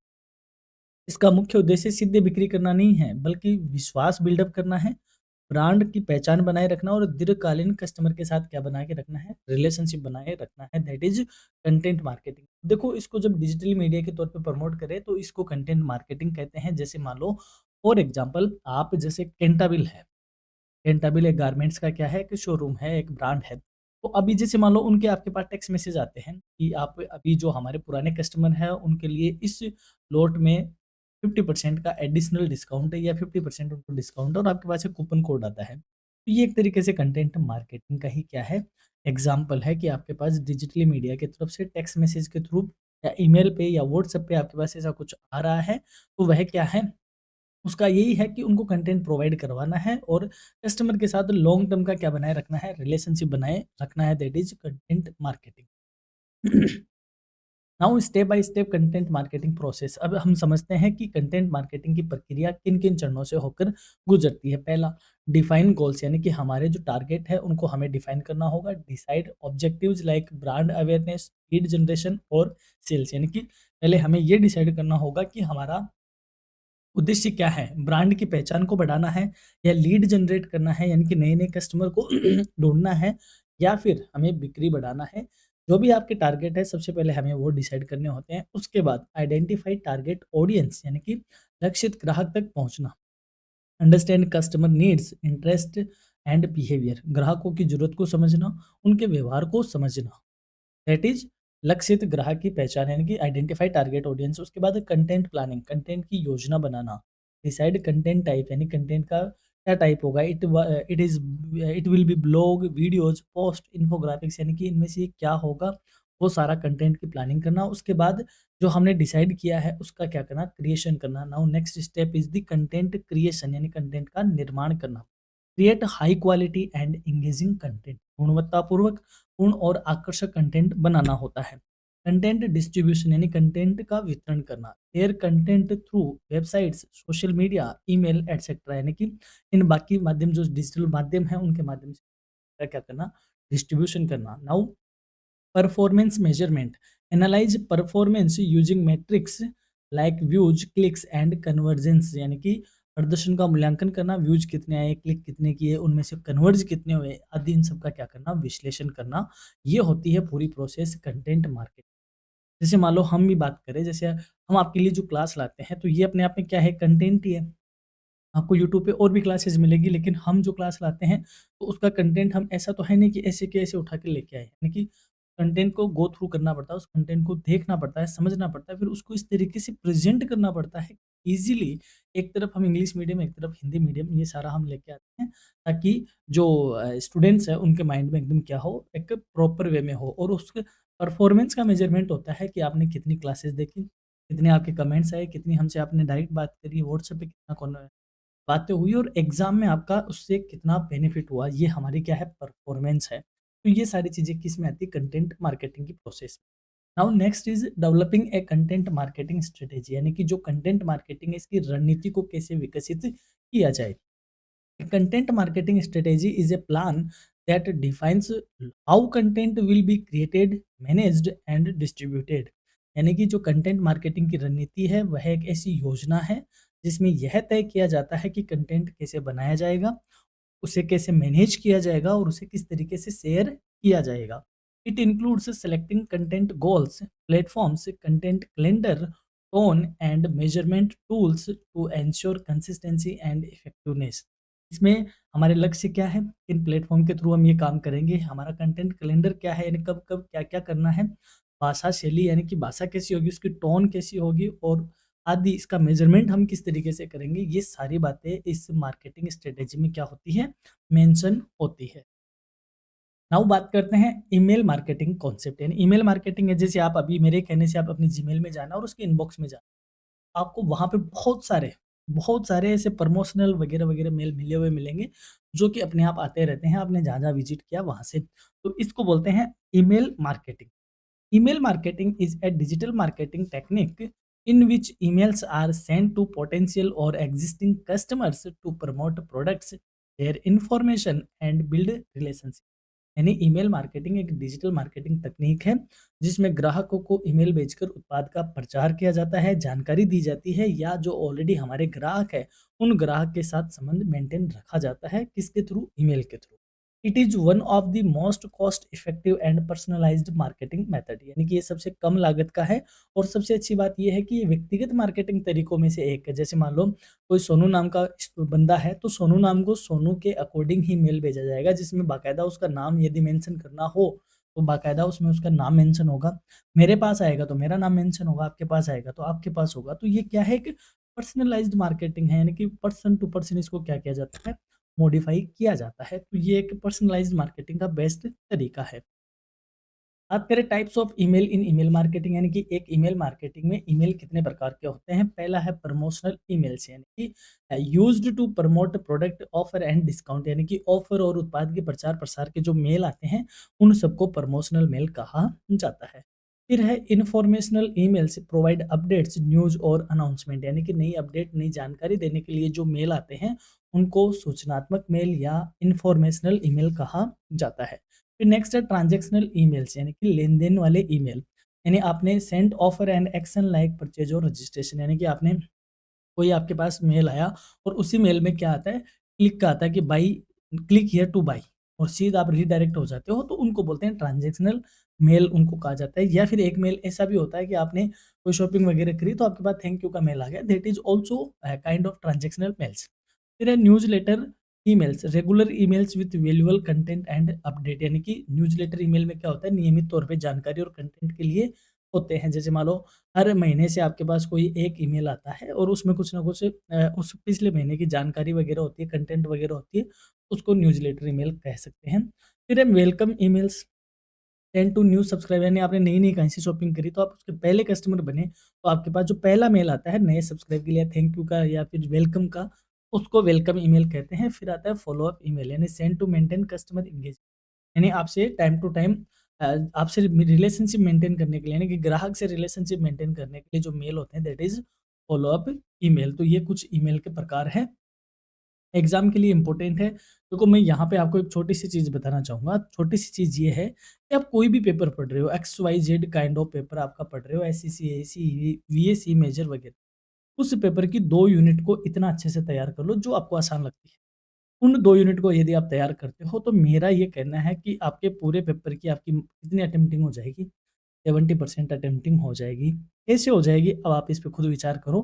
इसका मुख्य उद्देश्य सीधे बिक्री करना नहीं है, बल्कि विश्वास बिल्डअप करना है, ब्रांड की पहचान बनाए रखना और दीर्घकालीन कस्टमर के साथ क्या बना के रखना है, रिलेशनशिप बनाए रखना है, दैट इज कंटेंट मार्केटिंग। देखो, इसको जब डिजिटल मीडिया के तौर पे प्रमोट करें तो इसको कंटेंट मार्केटिंग कहते हैं। जैसे मान लो, फॉर एग्जांपल, आप जैसे कैंटाबिल है, कैंटाबिल एक गारमेंट्स का क्या है, एक शोरूम है, एक ब्रांड है। तो अभी जैसे मान लो उनके आपके पास टेक्स्ट मैसेज आते हैं कि आप अभी जो हमारे पुराने कस्टमर हैं उनके लिए इस लॉट में 50% का एडिशनल डिस्काउंट है या 50% उनको डिस्काउंट है और आपके पास एक कूपन कोड आता है। तो ये एक तरीके से कंटेंट मार्केटिंग का ही क्या है, एग्जाम्पल है कि आपके पास डिजिटली मीडिया की तरफ से टेक्स्ट मैसेज के थ्रू या ईमेल पे या व्हाट्सएप पे आपके पास ऐसा कुछ आ रहा है, तो वह क्या है, उसका यही है कि उनको कंटेंट प्रोवाइड करवाना है और कस्टमर के साथ लॉन्ग टर्म का क्या बनाए रखना है, रिलेशनशिप बनाए रखना है, that is content marketing. Now step by step content marketing process. अब हम समझते हैं कि कंटेंट मार्केटिंग की प्रक्रिया किन किन चरणों से होकर गुजरती है। पहला, डिफाइन गोल्स, यानी कि हमारे जो टारगेट है उनको हमें डिफाइन करना होगा। Decide objectives like brand awareness, lead generation और सेल्स, यानी कि पहले हमें ये डिसाइड करना होगा कि हमारा उद्देश्य क्या है, ब्रांड की पहचान को बढ़ाना है या लीड जनरेट करना है, यानी कि नए नए कस्टमर को ढूंढना है, या फिर हमें बिक्री बढ़ाना है। जो भी आपके टारगेट है सबसे पहले हमें वो डिसाइड करने होते हैं। उसके बाद आइडेंटिफाई टारगेट ऑडियंस, यानी कि लक्षित ग्राहक तक पहुंचना। Understand customer needs, interest and behaviour, ग्राहकों की जरूरत को समझना, उनके व्यवहार को समझना, दैट इज लक्षित ग्राहक की पहचान, यानी कि आइडेंटिफाई टारगेट ऑडियंस। उसके बाद कंटेंट प्लानिंग, कंटेंट की योजना बनाना। डिसाइड कंटेंट टाइप, यानी कंटेंट का क्या टाइप होगा, it will be blog, videos, post, infographics, यानी कि इनमें से ये क्या होगा, वो सारा कंटेंट की प्लानिंग करना। उसके बाद जो हमने डिसाइड किया है उसका क्या करना, क्रिएशन करना। Now next step is the content creation, यानी कंटेंट का निर्माण करना। Create high quality and engaging content, गुणवत्तापूर्वक, पूर्ण और आकर्षक कंटेंट बनाना होता है। कंटेंट डिस्ट्रीब्यूशन, यानी कंटेंट का वितरण करना। Share content through websites, social media, email etcetera, यानी कि इन बाकी माध्यम जो डिजिटल माध्यम है उनके माध्यम से क्या करना, डिस्ट्रीब्यूशन करना। Now performance measurement, analyse performance using matrix like views, clicks and convergence, यानी कि प्रदर्शन का मूल्यांकन करना, व्यूज कितने आए, क्लिक कितने किए, उनमें से कन्वर्ज कितने हुए आदि, इन सब का क्या करना, विश्लेषण करना। ये होती है पूरी प्रोसेस कंटेंट मार्केट। जैसे मान लो हम भी बात करें, जैसे हम आपके लिए जो क्लास लाते हैं तो ये अपने आप में क्या है, कंटेंट ही है। आपको यूट्यूब पे और भी क्लासेस मिलेगी, लेकिन हम जो क्लास लाते हैं तो उसका कंटेंट हम ऐसा तो है नहीं कि ऐसे के ऐसे उठा के लेके आए, यानी कि कंटेंट को गो थ्रू करना पड़ता है, उस कंटेंट को देखना पड़ता है, समझना पड़ता है, फिर उसको इस तरीके से प्रेजेंट करना पड़ता है इजीली। एक तरफ हम इंग्लिश मीडियम, एक तरफ हिंदी मीडियम, ये सारा हम लेके आते हैं ताकि जो स्टूडेंट्स हैं उनके माइंड में एकदम क्या हो, एक प्रॉपर वे में हो। और उसके परफॉर्मेंस का मेजरमेंट होता है कि आपने कितनी क्लासेस देखी, कितने आपके कमेंट्स आए, कितनी हमसे आपने डायरेक्ट बात करी, व्हाट्सएप पे कितना बातें हुई और एग्ज़ाम में आपका उससे कितना बेनिफिट हुआ, ये हमारी क्या है, परफॉर्मेंस है। तो ये सारी चीज़ें किसमें आती है, कंटेंट मार्केटिंग की प्रोसेस में। Now next is developing a content marketing strategy, यानी कि जो कंटेंट मार्केटिंग है इसकी रणनीति को कैसे विकसित किया जाए। Content marketing strategy is a plan that defines how content will be created, managed and distributed, यानी कि जो कंटेंट मार्केटिंग की रणनीति है वह एक ऐसी योजना है जिसमें यह तय किया जाता है कि कंटेंट कैसे बनाया जाएगा, उसे कैसे मैनेज किया जाएगा और उसे किस तरीके से शेयर किया जाएगा। It includes selecting content goals, platforms, content calendar, tone and measurement tools to ensure consistency and effectiveness. इसमें हमारे लक्ष्य क्या है, किन प्लेटफॉर्म के थ्रू हम ये काम करेंगे, हमारा कंटेंट कैलेंडर क्या है, यानी कब कब क्या क्या करना है, भाषा शैली, यानी कि भाषा कैसी होगी, उसकी टोन कैसी होगी और आदि, इसका मेजरमेंट हम किस तरीके से करेंगे, ये सारी बातें इस मार्केटिंग स्ट्रेटेजी में क्या होती है, मेंशन होती है। नाउ बात करते हैं ईमेल मार्केटिंग कॉन्सेप्ट, यानी ईमेल मार्केटिंग है जैसे आप अभी मेरे कहने से आप अपनी जीमेल में जाना और उसके इनबॉक्स में जाना, आपको वहाँ पे बहुत सारे ऐसे प्रमोशनल वगैरह वगैरह मेल मिले हुए मिलेंगे जो कि अपने आप आते रहते हैं, आपने जहाँ जहाँ विजिट किया वहाँ से। तो इसको बोलते हैं email marketing. Email marketing is a digital marketing technique in which emails are sent to potential or existing customers to promote products, share information and build relationship. यानी ईमेल मार्केटिंग एक डिजिटल मार्केटिंग तकनीक है जिसमें ग्राहकों को email भेजकर उत्पाद का प्रचार किया जाता है, जानकारी दी जाती है, या जो ऑलरेडी हमारे ग्राहक है उन ग्राहक के साथ संबंध मेंटेन रखा जाता है। किसके थ्रू? ईमेल के through. It is one of the most cost effective and personalised marketing method, यानी कि ये सबसे कम लागत का है। और सबसे अच्छी बात ये है कि ये व्यक्तिगत मार्केटिंग तरीकों में से एक है। जैसे मान लो कोई सोनू नाम का बंदा है, तो सोनू नाम को सोनू के अकॉर्डिंग ही मेल भेजा जाएगा, जिसमें बाकायदा उसका नाम यदि मेंशन करना हो तो बाकायदा उसमें उसका नाम मेंशन होगा। मेरे पास आएगा तो मेरा नाम मेंशन होगा, आपके पास आएगा तो आपके पास होगा। तो ये क्या है? एक पर्सनलाइज्ड मार्केटिंग है, यानी कि पर्सन टू पर्सन इसको क्या किया जाता है? मॉडिफाई किया जाता है। तो ये एक पर्सनलाइज्ड मार्केटिंग का बेस्ट तरीका है। बात करें types of email in email marketing, यानी कि एक ईमेल मार्केटिंग में ईमेल कितने प्रकार के होते हैं। पहला है प्रमोशनल ईमेल्स, यानी कि used to promote product offer and discount, यानी कि ऑफर और उत्पाद के प्रचार प्रसार के जो मेल आते हैं उन सबको प्रमोशनल मेल कहा जाता है। फिर है informational emails, provide updates news और अनाउंसमेंट, यानी कि नई अपडेट नई जानकारी देने के लिए जो मेल आते हैं उनको सूचनात्मक मेल या इन्फॉर्मेशनल ईमेल कहा जाता है। फिर नेक्स्ट है ट्रांजैक्शनल ईमेल्स, यानी कि लेन-देन वाले ईमेल। यानी आपने send offer and action like purchase और रजिस्ट्रेशन, यानी कि आपने कोई आपके पास मेल आया और उसी मेल में क्या आता है, क्लिक का आता है कि by, click here two by, और सीधा आप रीडायरेक्ट हो जाते हो, तो उनको बोलते हैं ट्रांजैक्शनल मेल, उनको कहा जाता है। या फिर एक मेल ऐसा भी होता है कि आपने कोई शॉपिंग वगैरह करी तो आपके पास थैंक यू का मेल आ गया, that is also kind of transactional mails. फिर है newsletter emails, regular emails with valuable content and update, यानी कि न्यूज़लेटर ईमेल में क्या होता है, नियमित तौर पे जानकारी और कंटेंट के लिए होते हैं। जैसे मान लो हर महीने से आपके पास कोई एक ईमेल आता है और उसमें कुछ ना कुछ उस पिछले महीने की जानकारी वगैरह होती है, कंटेंट वगैरह होती है, उसको न्यूज़लेटर ईमेल कह सकते हैं। फिर है welcome emails, 10 to new subscriber, यानी आपने नई-नई कहीं से शॉपिंग करी तो आप उसके पहले कस्टमर बने, तो आपके पास जो पहला मेल आता है नए सब्सक्राइब के लिए थैंक यू का या फिर वेलकम का, उसको वेलकम ईमेल कहते हैं। फिर आता है फॉलो अप ईमेल, यानी send to maintain customer engagement, यानी आपसे टाइम टू टाइम आपसे रिलेशनशिप मेंटेन करने के लिए, यानी कि ग्राहक से रिलेशनशिप मेंटेन करने के लिए जो मेल होते हैं that is follow up email. तो ये कुछ ईमेल के प्रकार हैं। एग्ज़ाम के लिए इम्पोर्टेंट है। देखो मैं यहाँ पे आपको एक छोटी-सी चीज़ बताना चाहूँगा। छोटी-सी चीज़ ये है कि आप कोई भी पेपर पढ़ रहे हो, X, Y, Z kind of paper आपका पढ़ रहे हो, एससीसी, एसी, वीएसी मेजर वगैरह, उस पेपर की 2 यूनिट को इतना अच्छे से तैयार कर लो जो आपको आसान लगती है। उन 2 यूनिट को यदि आप तैयार करते हो तो मेरा ये कहना है कि आपके पूरे पेपर की आपकी कितनी अटेम्प्टिंग हो जाएगी? 70% अटेम्प्टिंग हो जाएगी। कैसे हो जाएगी? अब आप इस पे खुद विचार करो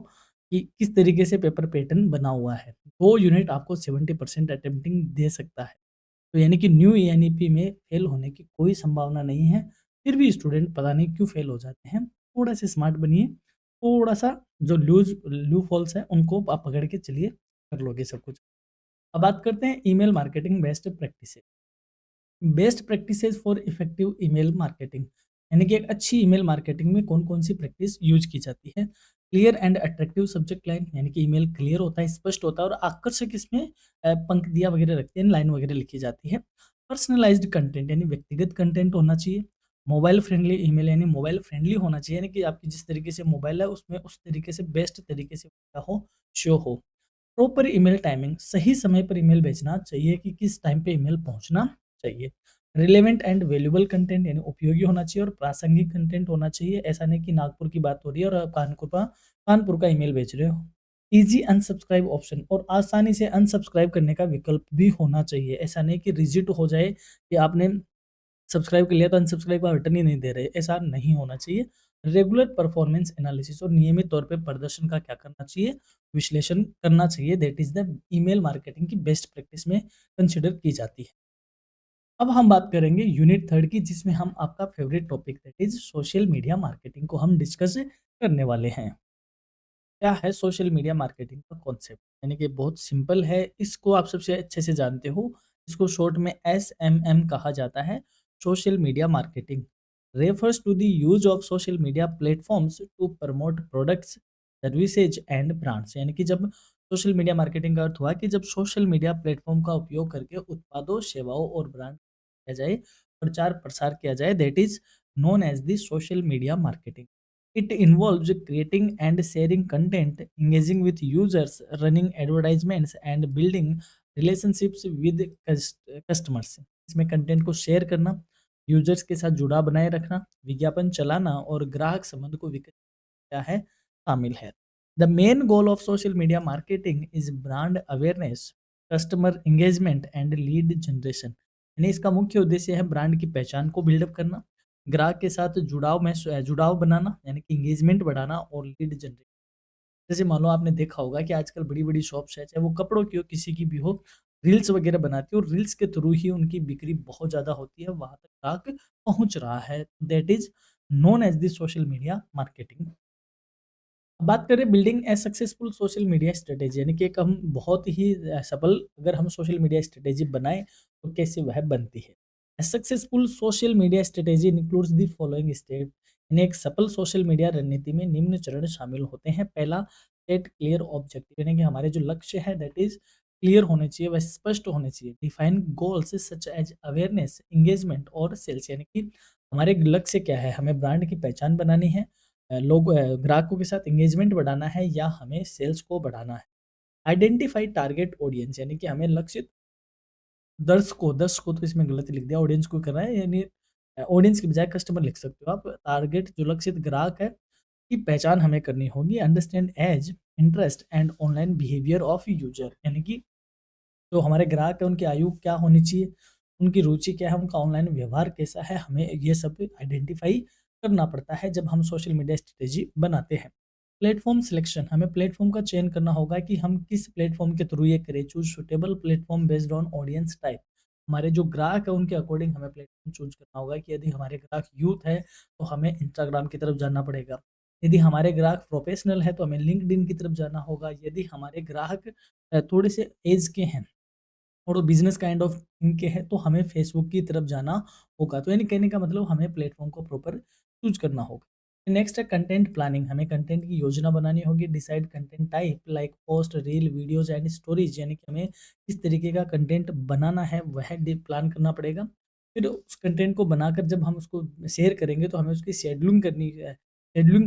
कि किस तरीके से पेपर पैटर्न बना हुआ है। 2 यूनिट आपको 70% अटेम्प्टिंग दे सकता है। तो यानी कि न्यू एनईपी में फेल होने की कोई संभावना नहीं है। फिर भी स्टूडेंट पता नहीं क्यों फेल हो जाते हैं। थोड़ा से स्मार्ट बनिए, थोड़ा-सा जो लूप होल्स हैं उनको आप पकड़ के चलिए, कर लोगे सब कुछ। अब बात करते हैं email marketing best practices. Best practices for effective email marketing, यानी कि एक अच्छी ईमेल मार्केटिंग में कौन-कौन सी प्रैक्टिस यूज़ की जाती है। Clear and attractive subject line, यानी कि ईमेल क्लियर होता है, स्पष्ट होता है और आकर्षक इसमें पंक्तियाँ वगैरह रखते हैं, लाइन वगैरह लिखी जाती है। पर्सनलाइज्ड कंटेंट, यानी व्यक्तिगत कंटेंट होना चाहिए। मोबाइल फ्रेंडली ईमेल, यानी मोबाइल फ्रेंडली होना चाहिए, यानी कि आपकी जिस तरीके से मोबाइल है उसमें उस तरीके से बेस्ट तरीके से क्या हो, शो हो। प्रॉपर ईमेल टाइमिंग, सही समय पर ईमेल भेजना चाहिए कि किस टाइम पे ईमेल पहुंचना चाहिए। रिलेवेंट एंड वैल्यूएबल कंटेंट, यानी उपयोगी होना चाहिए और प्रासंगिक कंटेंट होना चाहिए। ऐसा नहीं कि नागपुर की बात हो रही है और आप कानपुर का ईमेल भेज रहे हो। ईजी अनसब्सक्राइब ऑप्शन, और आसानी से अनसब्सक्राइब करने का विकल्प भी होना चाहिए। ऐसा नहीं कि रिजिड हो जाए कि आपने सब्सक्राइब कर लिया तो अनसब्सक्राइब का बटन ही नहीं दे रहे, ऐसा नहीं होना चाहिए। रेगुलर परफॉर्मेंस एनालिसिस, और नियमित तौर पे प्रदर्शन का क्या करना चाहिए, विश्लेषण करना चाहिए। That is the email marketing की बेस्ट प्रैक्टिस में कंसिडर की जाती है। अब हम बात करेंगे यूनिट थर्ड की, जिसमें हम आपका favourite topic that is social media marketing को हम डिस्कस करने वाले हैं। क्या है सोशल मीडिया मार्केटिंग का कॉन्सेप्ट? यानी कि बहुत सिंपल है, इसको आप सबसे अच्छे से जानते हो। इसको शॉर्ट में एसएमएम कहा जाता है। Social media marketing refers to the use of social media platforms to promote products, services and brands, यानी कि जब सोशल मीडिया मार्केटिंग का अर्थ हुआ कि जब सोशल मीडिया प्लेटफॉर्म का उपयोग करके उत्पादों, सेवाओं और ब्रांड किया जाए, प्रचार प्रसार किया जाए, that is known as the social media marketing. It involves creating and sharing content, engaging with users, running advertisements, and building relationships with customers. इसमें कंटेंट को शेयर करना, यूजर्स के साथ जुड़ाव बनाए रखना, विज्ञापन चलाना और ग्राहक संबंध को विकसित क्या है शामिल है। The main goal of social media marketing is brand awareness, customer engagement and lead generation. यानी इसका मुख्य उद्देश्य है ब्रांड की पहचान को बिल्डअप करना, ग्राहक के साथ जुड़ाव बनाना यानी कि एंगेजमेंट बढ़ाना और लीड जनरेट। जैसे मान लो आपने देखा होगा कि आजकल बड़ी-बड़ी शॉप्स है, चाहे वो कपड़ों की हो, किसी की भी हो, रील्स वगैरह बनाती है और रील्स के थ्रू ही उनकी बिक्री बहुत ज़्यादा होती है, वहाँ तक ग्राहक पहुँच रहा है। That is known as the social media marketing. अब बात करें बिल्डिंग ए सक्सेसफुल सोशल मीडिया स्ट्रेटेजी, यानी कि एक हम बहुत ही सफल अगर हम सोशल मीडिया स्ट्रेटेजी बनाएँ, तो कैसे वह बनती है। ए successful social media strategy includes the following step. यानी एक सफल सोशल मीडिया रणनीति में निम्न चरण शामिल होते हैं। पहला, सेट क्लियर ऑब्जेक्टिव, यानी कि हमारे जो लक्ष्य है दैट इज़ क्लियर होने चाहिए, वह स्पष्ट होने चाहिए। Define goals such as awareness, engagement और सेल्स, यानी कि हमारे लक्ष्य क्या है, हमें ब्रांड की पहचान बनानी है, ग्राहकों के साथ एंगेजमेंट बढ़ाना है या हमें सेल्स को बढ़ाना है। आइडेंटिफाई टारगेट ऑडियंस, यानी कि हमें लक्षित दर्शकों तो इसमें गलत लिख दिया, ऑडियंस को करना है, यानी ऑडियंस की बजाय कस्टमर लिख सकते हो आप। टारगेट जो लक्षित ग्राहक है की पहचान हमें करनी होगी। Understand age, interest and online behaviour of user, यानी कि जो हमारे ग्राहक है उनकी आयु क्या होनी चाहिए, उनकी रुचि क्या है, उनका ऑनलाइन व्यवहार कैसा है, हमें ये सब आइडेंटिफ़ाई करना पड़ता है जब हम सोशल मीडिया स्ट्रेटेजी बनाते हैं। प्लेटफ़ॉर्म सिलेक्शन, हमें प्लेटफ़ॉर्म का चयन करना होगा कि हम किस प्लेटफ़ॉर्म के थ्रू ये करें। Choose suitable platform based on audience type, हमारे जो ग्राहक है उनके अकॉर्डिंग हमें प्लेटफ़ॉर्म चूज़ करना होगा कि यदि हमारे ग्राहक यूथ है, तो हमें इंस्टाग्राम की तरफ जाना पड़ेगा। यदि हमारे ग्राहक प्रोफ़ेशनल है, तो हमें लिंक्डइन की तरफ जाना होगा। यदि हमारे ग्राहक थोड़े से ऐज के हैं और वो बिज़नेस काइंड ऑफ इनके हैं, तो हमें फेसबुक की तरफ जाना होगा। तो यानी कहने का मतलब हमें प्लेटफ़ॉर्म को प्रॉपर चूज़ करना होगा। नेक्स्ट है कंटेंट प्लानिंग, हमें कंटेंट की योजना बनानी होगी। Decide content type like post, reel, videos and stories, यानी कि हमें किस तरीके का कंटेंट बनाना है वह प्लान करना पड़ेगा। फिर उस कंटेंट को बनाकर जब हम उसको शेयर करेंगे तो हमें उसकी शेड्यूलिंग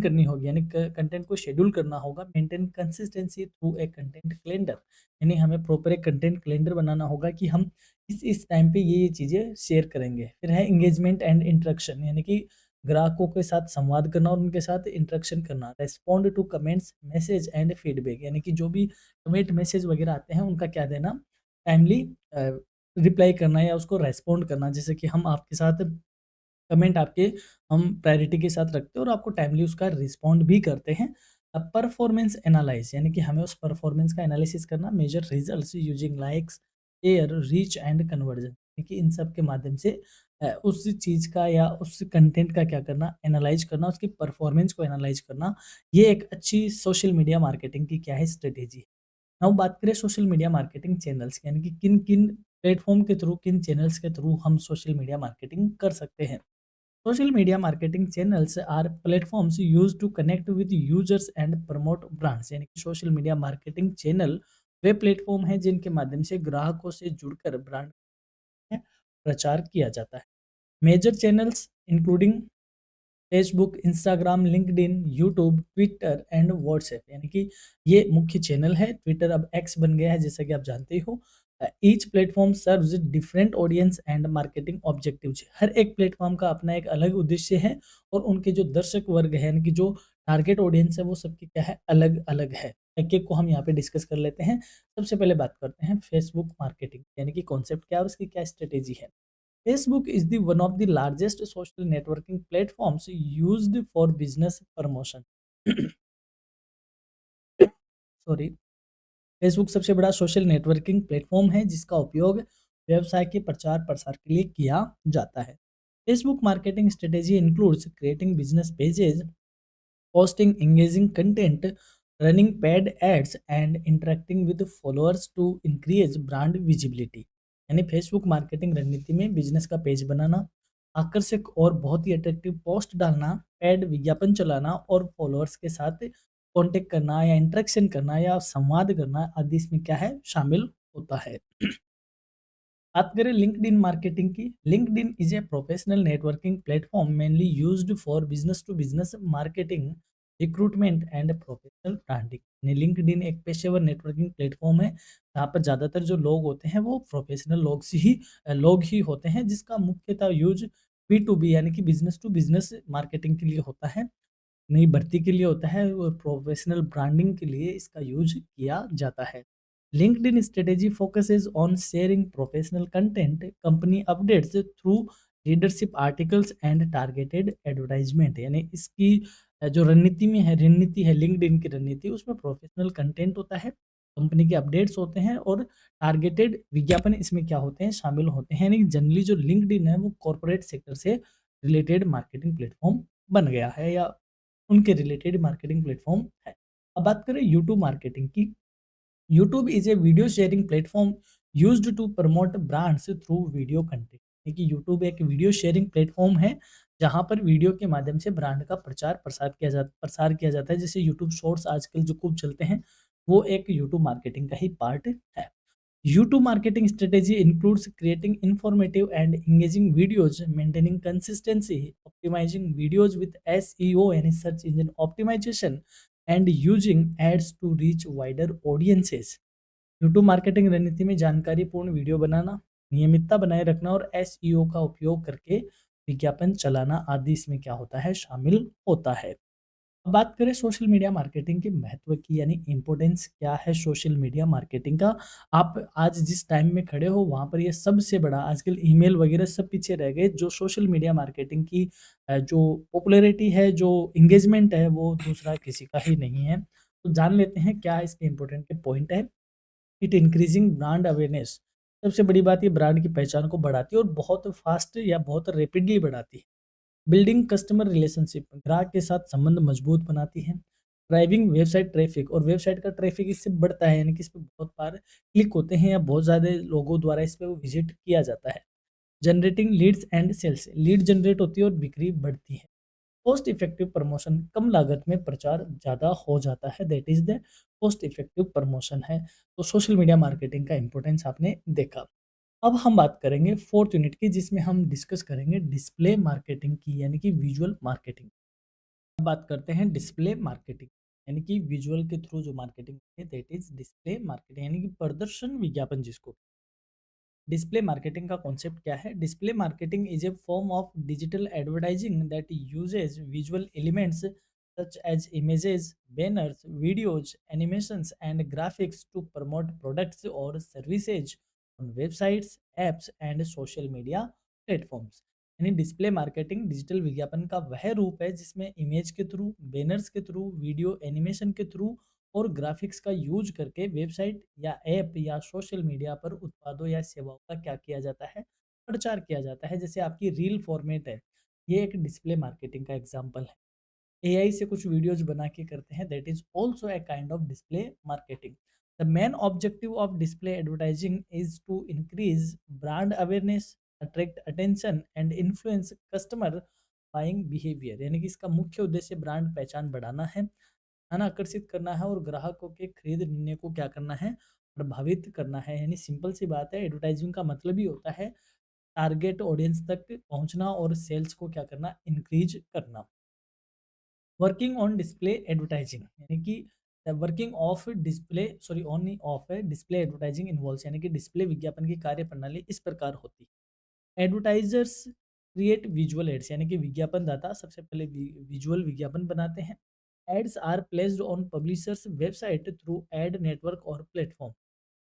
करनी होगी, यानी कंटेंट को शेड्यूल करना होगा। Maintain consistency through a content calendar, यानी हमें प्रॉपर एक कंटेंट कैलेंडर बनाना होगा कि हम इस टाइम पे ये चीज़ें शेयर करेंगे। फिर है एंगेजमेंट एंड इंटरेक्शन, यानी कि ग्राहकों के साथ संवाद करना और उनके साथ इंटरेक्शन करना। Respond to comments, message and feedback, यानी कि जो भी कमेंट, मैसेज वगैरह आते हैं उनका क्या देना, टाइमली रिप्लाई करना या उसको रेस्पॉन्ड करना। जैसे कि हम आपके साथ कमेंट आपके हम प्रायोरिटी के साथ रखते हैं और आपको टाइमली उसका रिस्पॉन्ड भी करते हैं। परफॉर्मेंस एनालाइज़, यानी कि हमें उस परफॉर्मेंस का एनालिसिस करना। Measure results using likes, share, reach and conversion, यानी कि इन सब के माध्यम से उस चीज़ का या उस कंटेंट का क्या करना, एनालाइज़ करना, उसकी परफॉर्मेंस को एनालाइज़ करना। ये एक अच्छी सोशल मीडिया मार्केटिंग की क्या है, स्ट्रेटेजी है। अब बात करें सोशल मीडिया मार्केटिंग चैनल्स की, यानी कि किन-किन प्लेटफ़ॉर्म के थ्रू, किन चैनल्स के थ्रू हम सोशल मीडिया मार्केटिंग कर सकते हैं। Social media marketing channels are platforms used to connect with users and promote brands, यानी कि सोशल मीडिया मार्केटिंग चैनल वे प्लेटफॉर्म हैं जिनके माध्यम से ग्राहकों से जुड़कर ब्रांड में प्रचार किया जाता है। Major channels including Facebook, Instagram, LinkedIn, YouTube, Twitter and WhatsApp, यानी कि ये मुख्य चैनल है। ट्विटर अब एक्स बन गया है जैसा कि आप जानते ही हो। Each platform serves different audience and marketing objectives, हर एक प्लेटफॉर्म का अपना एक अलग उद्देश्य है और उनके जो दर्शक वर्ग है, यानी कि जो टारगेट ऑडियंस है वो सबकी क्या है, अलग अलग है। एक एक को हम यहाँ पे डिस्कस कर लेते हैं। सबसे पहले बात करते हैं फेसबुक मार्केटिंग, यानी कि कॉन्सेप्ट क्या है और उसकी क्या स्ट्रेटेजी है। Facebook is the one of the largest social networking platforms used for business promotion. Sorry. Facebook सबसे बड़ा सोशल नेटवर्किंग प्लेटफॉर्म है जिसका उपयोग व्यवसाय के प्रचार प्रसार के लिए किया जाता है। Facebook marketing strategy includes creating business pages, posting engaging content, running paid ads and interacting with followers to increase brand visibility। यानी फेसबुक मार्केटिंग रणनीति में बिजनेस का पेज बनाना, आकर्षक और बहुत ही अट्रैक्टिव पोस्ट डालना, पेड विज्ञापन चलाना और फॉलोअर्स के साथ कांटेक्ट करना या इंटरेक्शन करना या संवाद करना आदि इसमें क्या है, शामिल होता है। बात करें लिंक्डइन मार्केटिंग की। LinkedIn is a professional networking platform mainly used for business to business marketing, recruitment and professional branding. LinkedIn एक पेशेवर नेटवर्किंग प्लेटफॉर्म है जहाँ पर ज़्यादातर जो लोग होते हैं वो प्रोफेशनल लोग ही होते हैं, जिसका मुख्यतः यूज B2B यानी कि बिजनेस टू बिजनेस मार्केटिंग के लिए होता है, नई भर्ती के लिए होता है और प्रोफेशनल ब्रांडिंग के लिए इसका यूज किया जाता है। LinkedIn strategy focuses on sharing professional content, company updates through leadership articles and targeted advertisement. यानी इसकी जो रणनीति है लिंक्डइन की रणनीति, उसमें प्रोफेशनल कंटेंट होता है, कंपनी के अपडेट्स होते हैं और टारगेटेड विज्ञापन इसमें क्या होते हैं, शामिल होते हैं। यानी जनरली जो लिंक्डइन है वो कॉर्पोरेट सेक्टर से रिलेटेड मार्केटिंग प्लेटफॉर्म बन गया है या उनके रिलेटेड मार्केटिंग प्लेटफॉर्म है। अब बात करें यूट्यूब मार्केटिंग की। YouTube is a video sharing platform used to promote brands through video content. देखिए यूट्यूब एक वीडियो शेयरिंग प्लेटफॉर्म है जहां पर वीडियो के माध्यम से ब्रांड का प्रसार किया जाता है। जैसे यूट्यूब शॉर्ट्स आजकल जो खूब चलते हैं, वो एक यूट्यूब मार्केटिंग का ही पार्ट है। YouTube marketing strategy includes creating informative and engaging videos, maintaining consistency, optimizing videos with SEO and search engine optimization, and using ads to reach wider audiences. YouTube marketing रणनीति में जानकारीपूर्ण video बनाना, नियमितता बनाए रखना और SEO का उपयोग करके विज्ञापन चलाना आदि इसमें क्या होता है, शामिल होता है। अब बात करें सोशल मीडिया मार्केटिंग के महत्व की, यानी इम्पोर्टेंस क्या है सोशल मीडिया मार्केटिंग का। आप आज जिस टाइम में खड़े हो वहाँ पर ये सबसे बड़ा, आजकल ईमेल वगैरह सब पीछे रह गए, जो सोशल मीडिया मार्केटिंग की जो पॉपुलैरिटी है, जो इंगेजमेंट है, वो दूसरा किसी का ही नहीं है। तो जान लेते हैं क्या इसके इम्पोर्टेंट के पॉइंट है। इट इंक्रीजिंग ब्रांड अवेयरनेस, सबसे बड़ी बात, ये ब्रांड की पहचान को बढ़ाती है और बहुत फास्ट या बहुत रैपिडली बढ़ाती है। बिल्डिंग कस्टमर रिलेशनशिप, ग्राहक के साथ संबंध मजबूत बनाती है। ड्राइविंग वेबसाइट ट्रैफिक, और वेबसाइट का ट्रैफिक इससे बढ़ता है, यानी कि इस पे बहुत बार क्लिक होते हैं या बहुत ज़्यादा लोगों द्वारा इस पे विजिट किया जाता है। Generating leads and sales, lead generate होती है और बिक्री बढ़ती है। कॉस्ट इफेक्टिव प्रमोशन, कम लागत में प्रचार ज़्यादा हो जाता है, that is the cost effective promotion है। तो सोशल मीडिया मार्केटिंग का इंपॉर्टेंस आपने देखा। अब हम बात करेंगे फोर्थ यूनिट की, जिसमें हम डिस्कस करेंगे डिस्प्ले मार्केटिंग की, यानी कि विजुअल मार्केटिंग। अब बात करते हैं डिस्प्ले मार्केटिंग, यानी कि विजुअल के थ्रू जो मार्केटिंग है, दैट इज डिस्प्ले मार्केटिंग, यानी कि प्रदर्शन विज्ञापन जिसको। डिस्प्ले मार्केटिंग का कॉन्सेप्ट क्या है? Display marketing is a form of digital advertising that usage visual elements such as images, banners, videos, animations, and graphics to promote products or services on websites, apps, and social media platforms. यानी display marketing digital विज्ञापन का वह रूप है जिसमें image के through, banners के through, video animation के थ्रू और ग्राफिक्स का यूज करके वेबसाइट या ऐप या सोशल मीडिया पर उत्पादों या सेवाओं का क्या किया जाता है, प्रचार किया जाता है। जैसे आपकी रील फॉर्मेट है, ये एक डिस्प्ले मार्केटिंग का एग्जाम्पल है। एआई से कुछ वीडियोज बना के करते हैं, that is also a kind of display marketing. The main objective of display advertising is to increase brand awareness, attract attention and influence customer buying behaviour. यानी कि इसका मुख्य उद्देश्य ब्रांड पहचान बढ़ाना है ना, आकर्षित करना है और ग्राहकों के खरीद निर्णय को क्या करना है, प्रभावित करना है। यानी सिंपल सी बात है, एडवर्टाइजिंग का मतलब ही होता है टारगेट ऑडियंस तक पहुंचना और सेल्स को क्या करना, इंक्रीज करना। वर्किंग ऑन डिस्प्ले एडवर्टाइजिंग, यानी कि working of display sorry on off है डिस्प्ले एडवर्टाइजिंग इन्वॉल्व्स, यानी कि डिस्प्ले विज्ञापन की कार्य प्रणाली इस प्रकार होती है। एडवर्टाइजर्स क्रिएट विजुअल एड्स, यानी कि विज्ञापन दाता सबसे पहले विजुअल विज्ञापन बनाते हैं। Ads are placed on publishers website through ad network और प्लेटफॉर्म।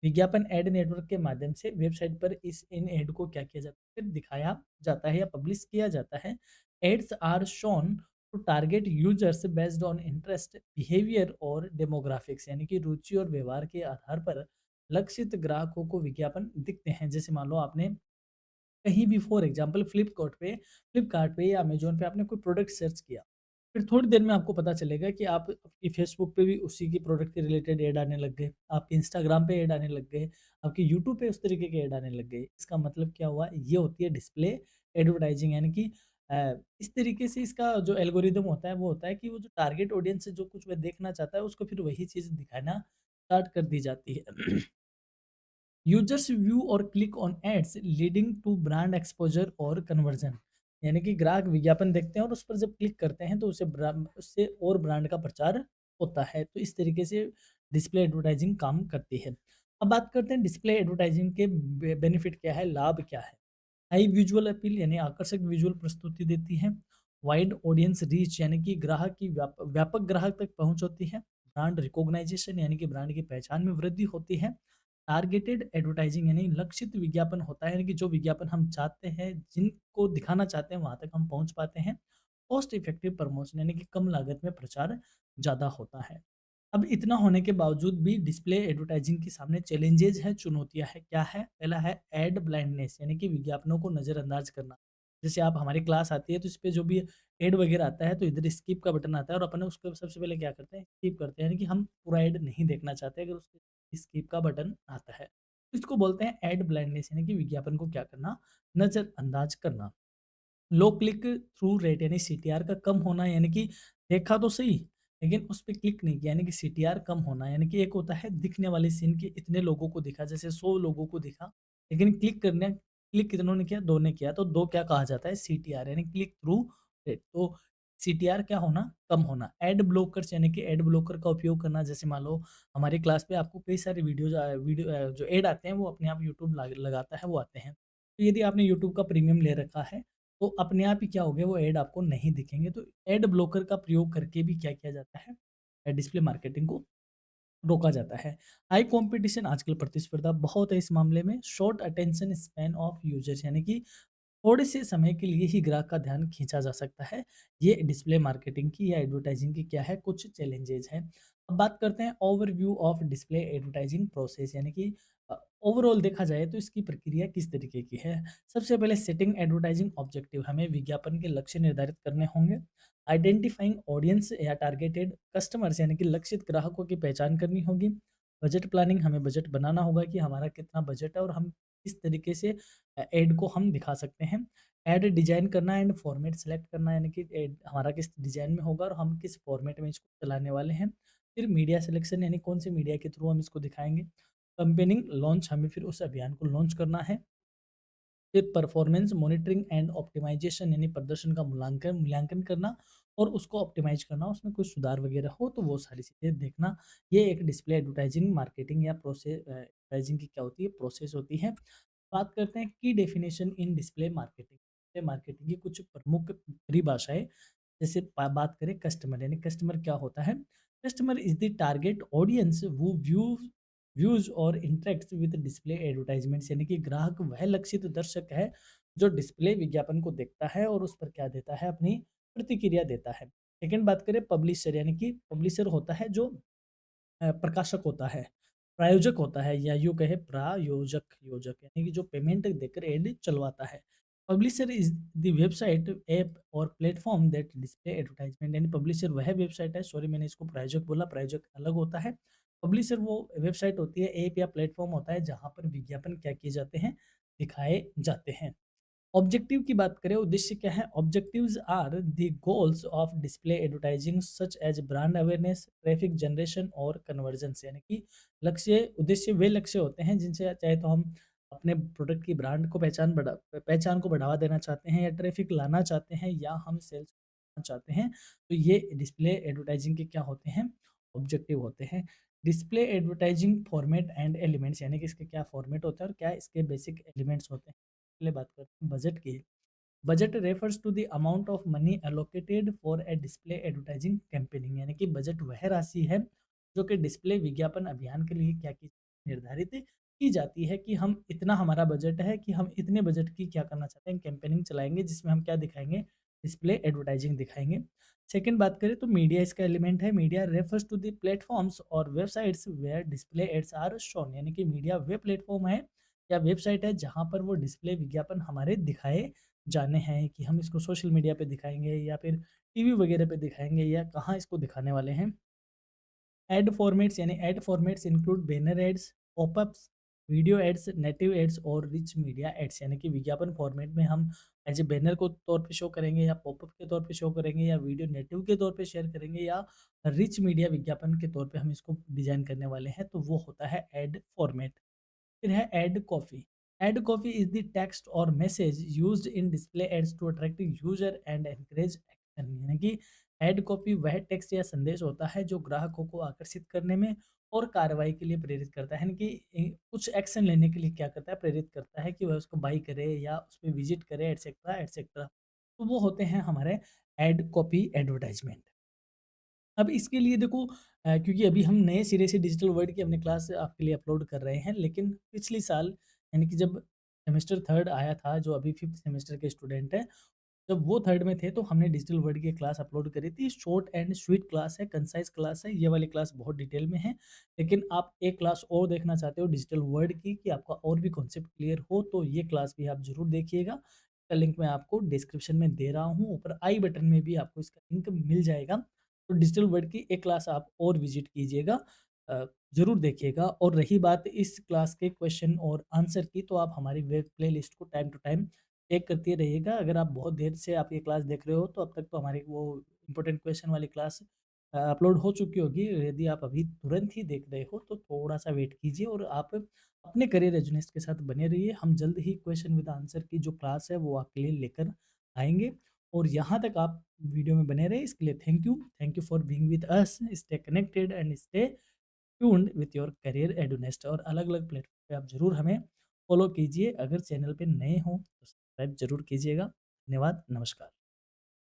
विज्ञापन एड नेटवर्क के माध्यम से वेबसाइट पर इन एड को क्या किया जाता है, फिर दिखाया जाता है या पब्लिश किया जाता है। Ads are shown to target users based on interest, behaviour और डेमोग्राफिक्स, यानी कि रुचि और व्यवहार के आधार पर लक्षित ग्राहकों को विज्ञापन दिखते हैं। जैसे मान लो आपने कहीं भी फॉर एग्जांपल फ्लिपकार्ट पे या अमेज़न पे आपने कोई प्रोडक्ट सर्च किया, फिर थोड़ी देर में आपको पता चलेगा कि आप आपकी फेसबुक पे भी उसी की प्रोडक्ट के रिलेटेड ऐड आने लग गए, आपके इंस्टाग्राम पे ऐड आने लग गए, आपके यूट्यूब पे उस तरीके के ऐड आने लग गए। इसका मतलब क्या हुआ? ये होती है डिस्प्ले एडवर्टाइजिंग, यानी कि इस तरीके से इसका जो एल्गोरिदम होता है वो होता है कि वो जो टारगेट ऑडियंस है जो कुछ वह देखना चाहता है उसको फिर वही चीज़ दिखाना स्टार्ट कर दी जाती है। यूजर्स व्यू और click on ads leading to brand exposure और कन्वर्जन। यानी कि ग्राहक विज्ञापन देखते हैं और उस पर जब क्लिक करते हैं तो उससे और ब्रांड का प्रचार होता है। तो इस तरीके से डिस्प्ले एडवर्टाइजिंग काम करती है। अब बात करते हैं डिस्प्ले एडवर्टाइजिंग के बेनिफिट क्या है, लाभ क्या है। हाई विजुअल अपील यानी आकर्षक विजुअल प्रस्तुति देती है। वाइड ऑडियंस रीच यानी कि ग्राहक की व्यापक ग्राहक तक पहुंच होती है। ब्रांड रिकॉग्नाइजेशन यानी कि ब्रांड की पहचान में वृद्धि होती है। टारगेटेड एडवर्टाइजिंग यानी लक्षित विज्ञापन होता है, यानी कि जो विज्ञापन हम चाहते हैं, जिनको दिखाना चाहते हैं, वहां तक हम पहुंच पाते हैं। कॉस्ट इफेक्टिव प्रमोशन यानी कि कम लागत में प्रचार ज़्यादा होता है। अब इतना होने के बावजूद भी डिस्प्ले एडवर्टाइजिंग के सामने चैलेंजेज है, चुनौतियाँ है। क्या है? पहला है एड ब्लाइंडनेस यानी कि विज्ञापनों को नज़रअंदाज करना। जैसे आप हमारी क्लास आती है तो इस पे जो भी एड वगैरह आता है तो इधर स्किप का बटन आता है और अपन उसको सबसे पहले क्या करते हैं? स्किप करते हैं, यानी कि हम पूरा एड नहीं देखना चाहते अगर उसके स्किप का बटन आता है। इसको बोलते हैं एड ब्लाइंडनेस यानी कि विज्ञापन को क्या करना? नज़रअंदाज करना। लो क्लिक थ्रू रेट यानी सीटीआर का कम होना, यानी कि देखा तो सही लेकिन उस पे क्लिक नहीं किया, यानी कि सीटीआर कम होना। यानी कि एक होता है दिखने वाली सीन की इतने लोगों को दिखा, जैसे 100 लोगों को दिखा, लेकिन क्लिक कितनों ने किया? 2 ने किया, तो 2 क्या कहा जाता है? सीटीआर यानी क्लिक थ्रू रेट। तो सीटीआर क्या होना? कम होना। एड ब्लॉकर्स यानी कि एड ब्लॉकर का उपयोग करना। जैसे मान लो हमारी क्लास पे आपको कई सारे जो एड आते हैं वो अपने आप यूट्यूब लगाता है, वो आते हैं। तो यदि आपने यूट्यूब का प्रीमियम ले रखा है तो अपने आप ही क्या हो गया, वो ऐड आपको नहीं दिखेंगे। तो ऐड ब्लॉकर का प्रयोग करके भी क्या किया जाता है? डिस्प्ले मार्केटिंग को रोका जाता है। हाई कंपटीशन आजकल प्रतिस्पर्धा बहुत है इस मामले में। Short attention span of users यानी कि थोड़े से समय के लिए ही ग्राहक का ध्यान खींचा जा सकता है। ये डिस्प्ले मार्केटिंग की या एडवर्टाइजिंग की क्या है, कुछ चैलेंजेज हैं। अब बात करते हैं overview of display advertising process, यानी कि ओवरऑल देखा जाए तो इसकी प्रक्रिया किस तरीके की है। सबसे पहले सेटिंग एडवर्टाइजिंग ऑब्जेक्टिव, हमें विज्ञापन के लक्ष्य निर्धारित करने होंगे। आइडेंटिफाइंग ऑडियंस या टारगेटेड कस्टमर्स यानी कि लक्षित ग्राहकों की पहचान करनी होगी। बजट प्लानिंग, हमें बजट बनाना होगा कि हमारा कितना बजट है और हम किस तरीके से एड को हम दिखा सकते हैं। एड डिजाइन करना एंड फॉर्मेट सेलेक्ट करना, यानी कि एड हमारा किस डिजाइन में होगा और हम किस फॉर्मेट में इसको चलाने वाले हैं। फिर मीडिया सिलेक्शन यानी कौन से मीडिया के थ्रू हम इसको दिखाएंगे। कंपेनिंग लॉन्च, हमें फिर उस अभियान को लॉन्च करना है। फिर परफॉर्मेंस मॉनिटरिंग एंड ऑप्टिमाइजेशन यानी प्रदर्शन का मूल्यांकन मूल्यांकन करना और उसको ऑप्टिमाइज करना, उसमें कुछ सुधार वगैरह हो तो वो सारी चीज़ें देखना। ये एक डिस्प्ले एडवर्टाइजिंग मार्केटिंग या प्रोसेस एडवर्टाइजिंग की क्या होती है? प्रोसेस होती है। बात करते हैं की definition in display marketing. Display marketing की कुछ प्रमुख परिभाषाएं। जैसे बात करें कस्टमर, यानी कस्टमर क्या होता है? Customer is the target audience वो व्यूज और इंटरेक्ट विद डिस्प्ले एडवर्टाइजमेंट्स, यानी कि ग्राहक वह लक्षित दर्शक है जो डिस्प्ले विज्ञापन को देखता है और उस पर क्या देता है? अपनी प्रतिक्रिया देता है। सेकेंड बात करें पब्लिशर, यानी कि पब्लिशर होता है जो प्रकाशक होता है, प्रायोजक होता है, या यूँ कहें प्रायोजक योजक, यानी कि जो पेमेंट देकर एड चलवाता है। Publisher is the website, app और प्लेटफ़ॉर्म दैट डिस्प्ले एडवर्टाइज़मेंट, यानी पब्लिशर वह वेबसाइट है, सॉरी मैंने इसको प्रायोजक बोला, प्रायोजक अलग होता है। पब्लिशर वो वेबसाइट होती है, ऐप या प्लेटफ़ॉर्म होता है जहाँ पर विज्ञापन क्या किए जाते हैं? दिखाए जाते हैं। ऑब्जेक्टिव की बात करें, उद्देश्य क्या है? Objectives are the goals of display advertising such as brand awareness, traffic generation और कन्वर्जन्स, यानी कि उद्देश्य वे लक्ष्य होते हैं जिनसे चाहे तो हम अपने प्रोडक्ट की ब्रांड को पहचान को बढ़ावा देना चाहते हैं, या ट्रैफिक लाना चाहते हैं, या हम सेल्स करना चाहते हैं। तो ये डिस्प्ले एडवर्टाइजिंग के क्या होते हैं? ऑब्जेक्टिव होते हैं। Display advertising format and elements, यानी कि इसके क्या फॉर्मेट होता है और क्या इसके बेसिक एलिमेंट्स होते हैं। पहले बात करते हैं बजट की। Budget refers to the amount of money allocated for a display advertising campaigning, यानी कि बजट वह राशि है जो कि डिस्प्ले विज्ञापन अभियान के लिए क्या की निर्धारित की जाती है, कि हम इतना हमारा बजट है कि हम इतने बजट की क्या करना चाहते हैं? कैंपेनिंग चलाएंगे जिसमें हम क्या दिखाएंगे? डिस्प्ले एडवर्टाइजिंग दिखाएंगे। सेकंड बात करें तो मीडिया इसका एलिमेंट है। Media refers to the platforms और websites where display ads are shown, यानी कि मीडिया वे प्लेटफॉर्म है या वेबसाइट है जहाँ पर वो डिस्प्ले विज्ञापन हमारे दिखाए जाने हैं, कि हम इसको सोशल मीडिया पे दिखाएँगे या फिर टीवी वगैरह पे दिखाएँगे, या कहाँ इसको दिखाने वाले हैं। ऐड फॉर्मेट्स, यानी ad formats include banner ads, popups, video ads, native ads और रिच मीडिया एड्स, यानी कि विज्ञापन फॉर्मेट में हम एज ए बैनर को तौर पे शो करेंगे, या पॉपअप के तौर पे शो करेंगे, या वीडियो नेटिव के तौर पे शेयर करेंगे, या रिच मीडिया विज्ञापन के तौर पे हम इसको डिज़ाइन करने वाले हैं, तो वो होता है ऐड फॉर्मेट। फिर है add copy. Ad copy is the text or message used in display ads to attract user and encourage action। यानी कि एड कॉपी वह टेक्स्ट या संदेश होता है जो ग्राहकों को आकर्षित करने में और कार्रवाई के लिए प्रेरित करता है। यानी कि कुछ एक्शन लेने के लिए क्या करता है, प्रेरित करता है कि वह उसको बाई करे या उस पे विजिट करे, एटसेट्रा एटसेट्रा। तो वो होते हैं हमारे एड कॉपी एडवर्टाइजमेंट। अब इसके लिए देखो क्योंकि अभी हम नए सिरे से डिजिटल वर्ल्ड की हमने क्लास आपके लिए अपलोड कर रहे हैं, लेकिन पिछली साल यानी कि जब सेमेस्टर 3 आया था, जो अभी 5th सेमेस्टर के स्टूडेंट हैं, जब वो 3rd में थे तो हमने डिजिटल वर्ल्ड की क्लास अपलोड करी थी। शॉर्ट एंड स्वीट क्लास है, कंसाइज़ क्लास है, ये वाली क्लास बहुत डिटेल में है। लेकिन आप एक क्लास और देखना चाहते हो डिजिटल वर्ल्ड की कि आपका और भी कॉन्सेप्ट क्लियर हो, तो ये क्लास भी आप ज़रूर देखिएगा। इसका लिंक मैं आपको डिस्क्रिप्शन में दे रहा हूँ, ऊपर आई बटन में भी आपको इसका लिंक मिल जाएगा। तो डिजिटल वर्ल्ड की एक क्लास आप और विज़िट कीजिएगा, ज़रूर देखिएगा। और रही बात इस क्लास के क्वेश्चन और आंसर की, तो आप हमारी वेब प्लेलिस्ट को टाइम टू टाइम चेक करते रहिएगा। अगर आप बहुत देर से आप ये क्लास देख रहे हो, तो अब तक तो हमारी वो इम्पोर्टेंट क्वेश्चन वाली क्लास अपलोड हो चुकी होगी। यदि आप अभी तुरंत ही देख रहे हो, तो थोड़ा-सा वेट कीजिए और आप अपने करियर रेज़ोनेस के साथ बने रहिए। हम जल्द ही क्वेश्चन विद आंसर की जो क्लास है, वो आपके लिए लेकर आएँगे। और यहाँ तक आप वीडियो में बने रहे, इसके लिए thank you. Thank you for being with us. Stay connected and stay tuned with your career Edunest. और अलग-अलग प्लेटफ़ॉर्म पे आप ज़रूर हमें फ़ॉलो कीजिए। अगर चैनल पे नए हो, तो सब्सक्राइब ज़रूर कीजिएगा। धन्यवाद, नमस्कार।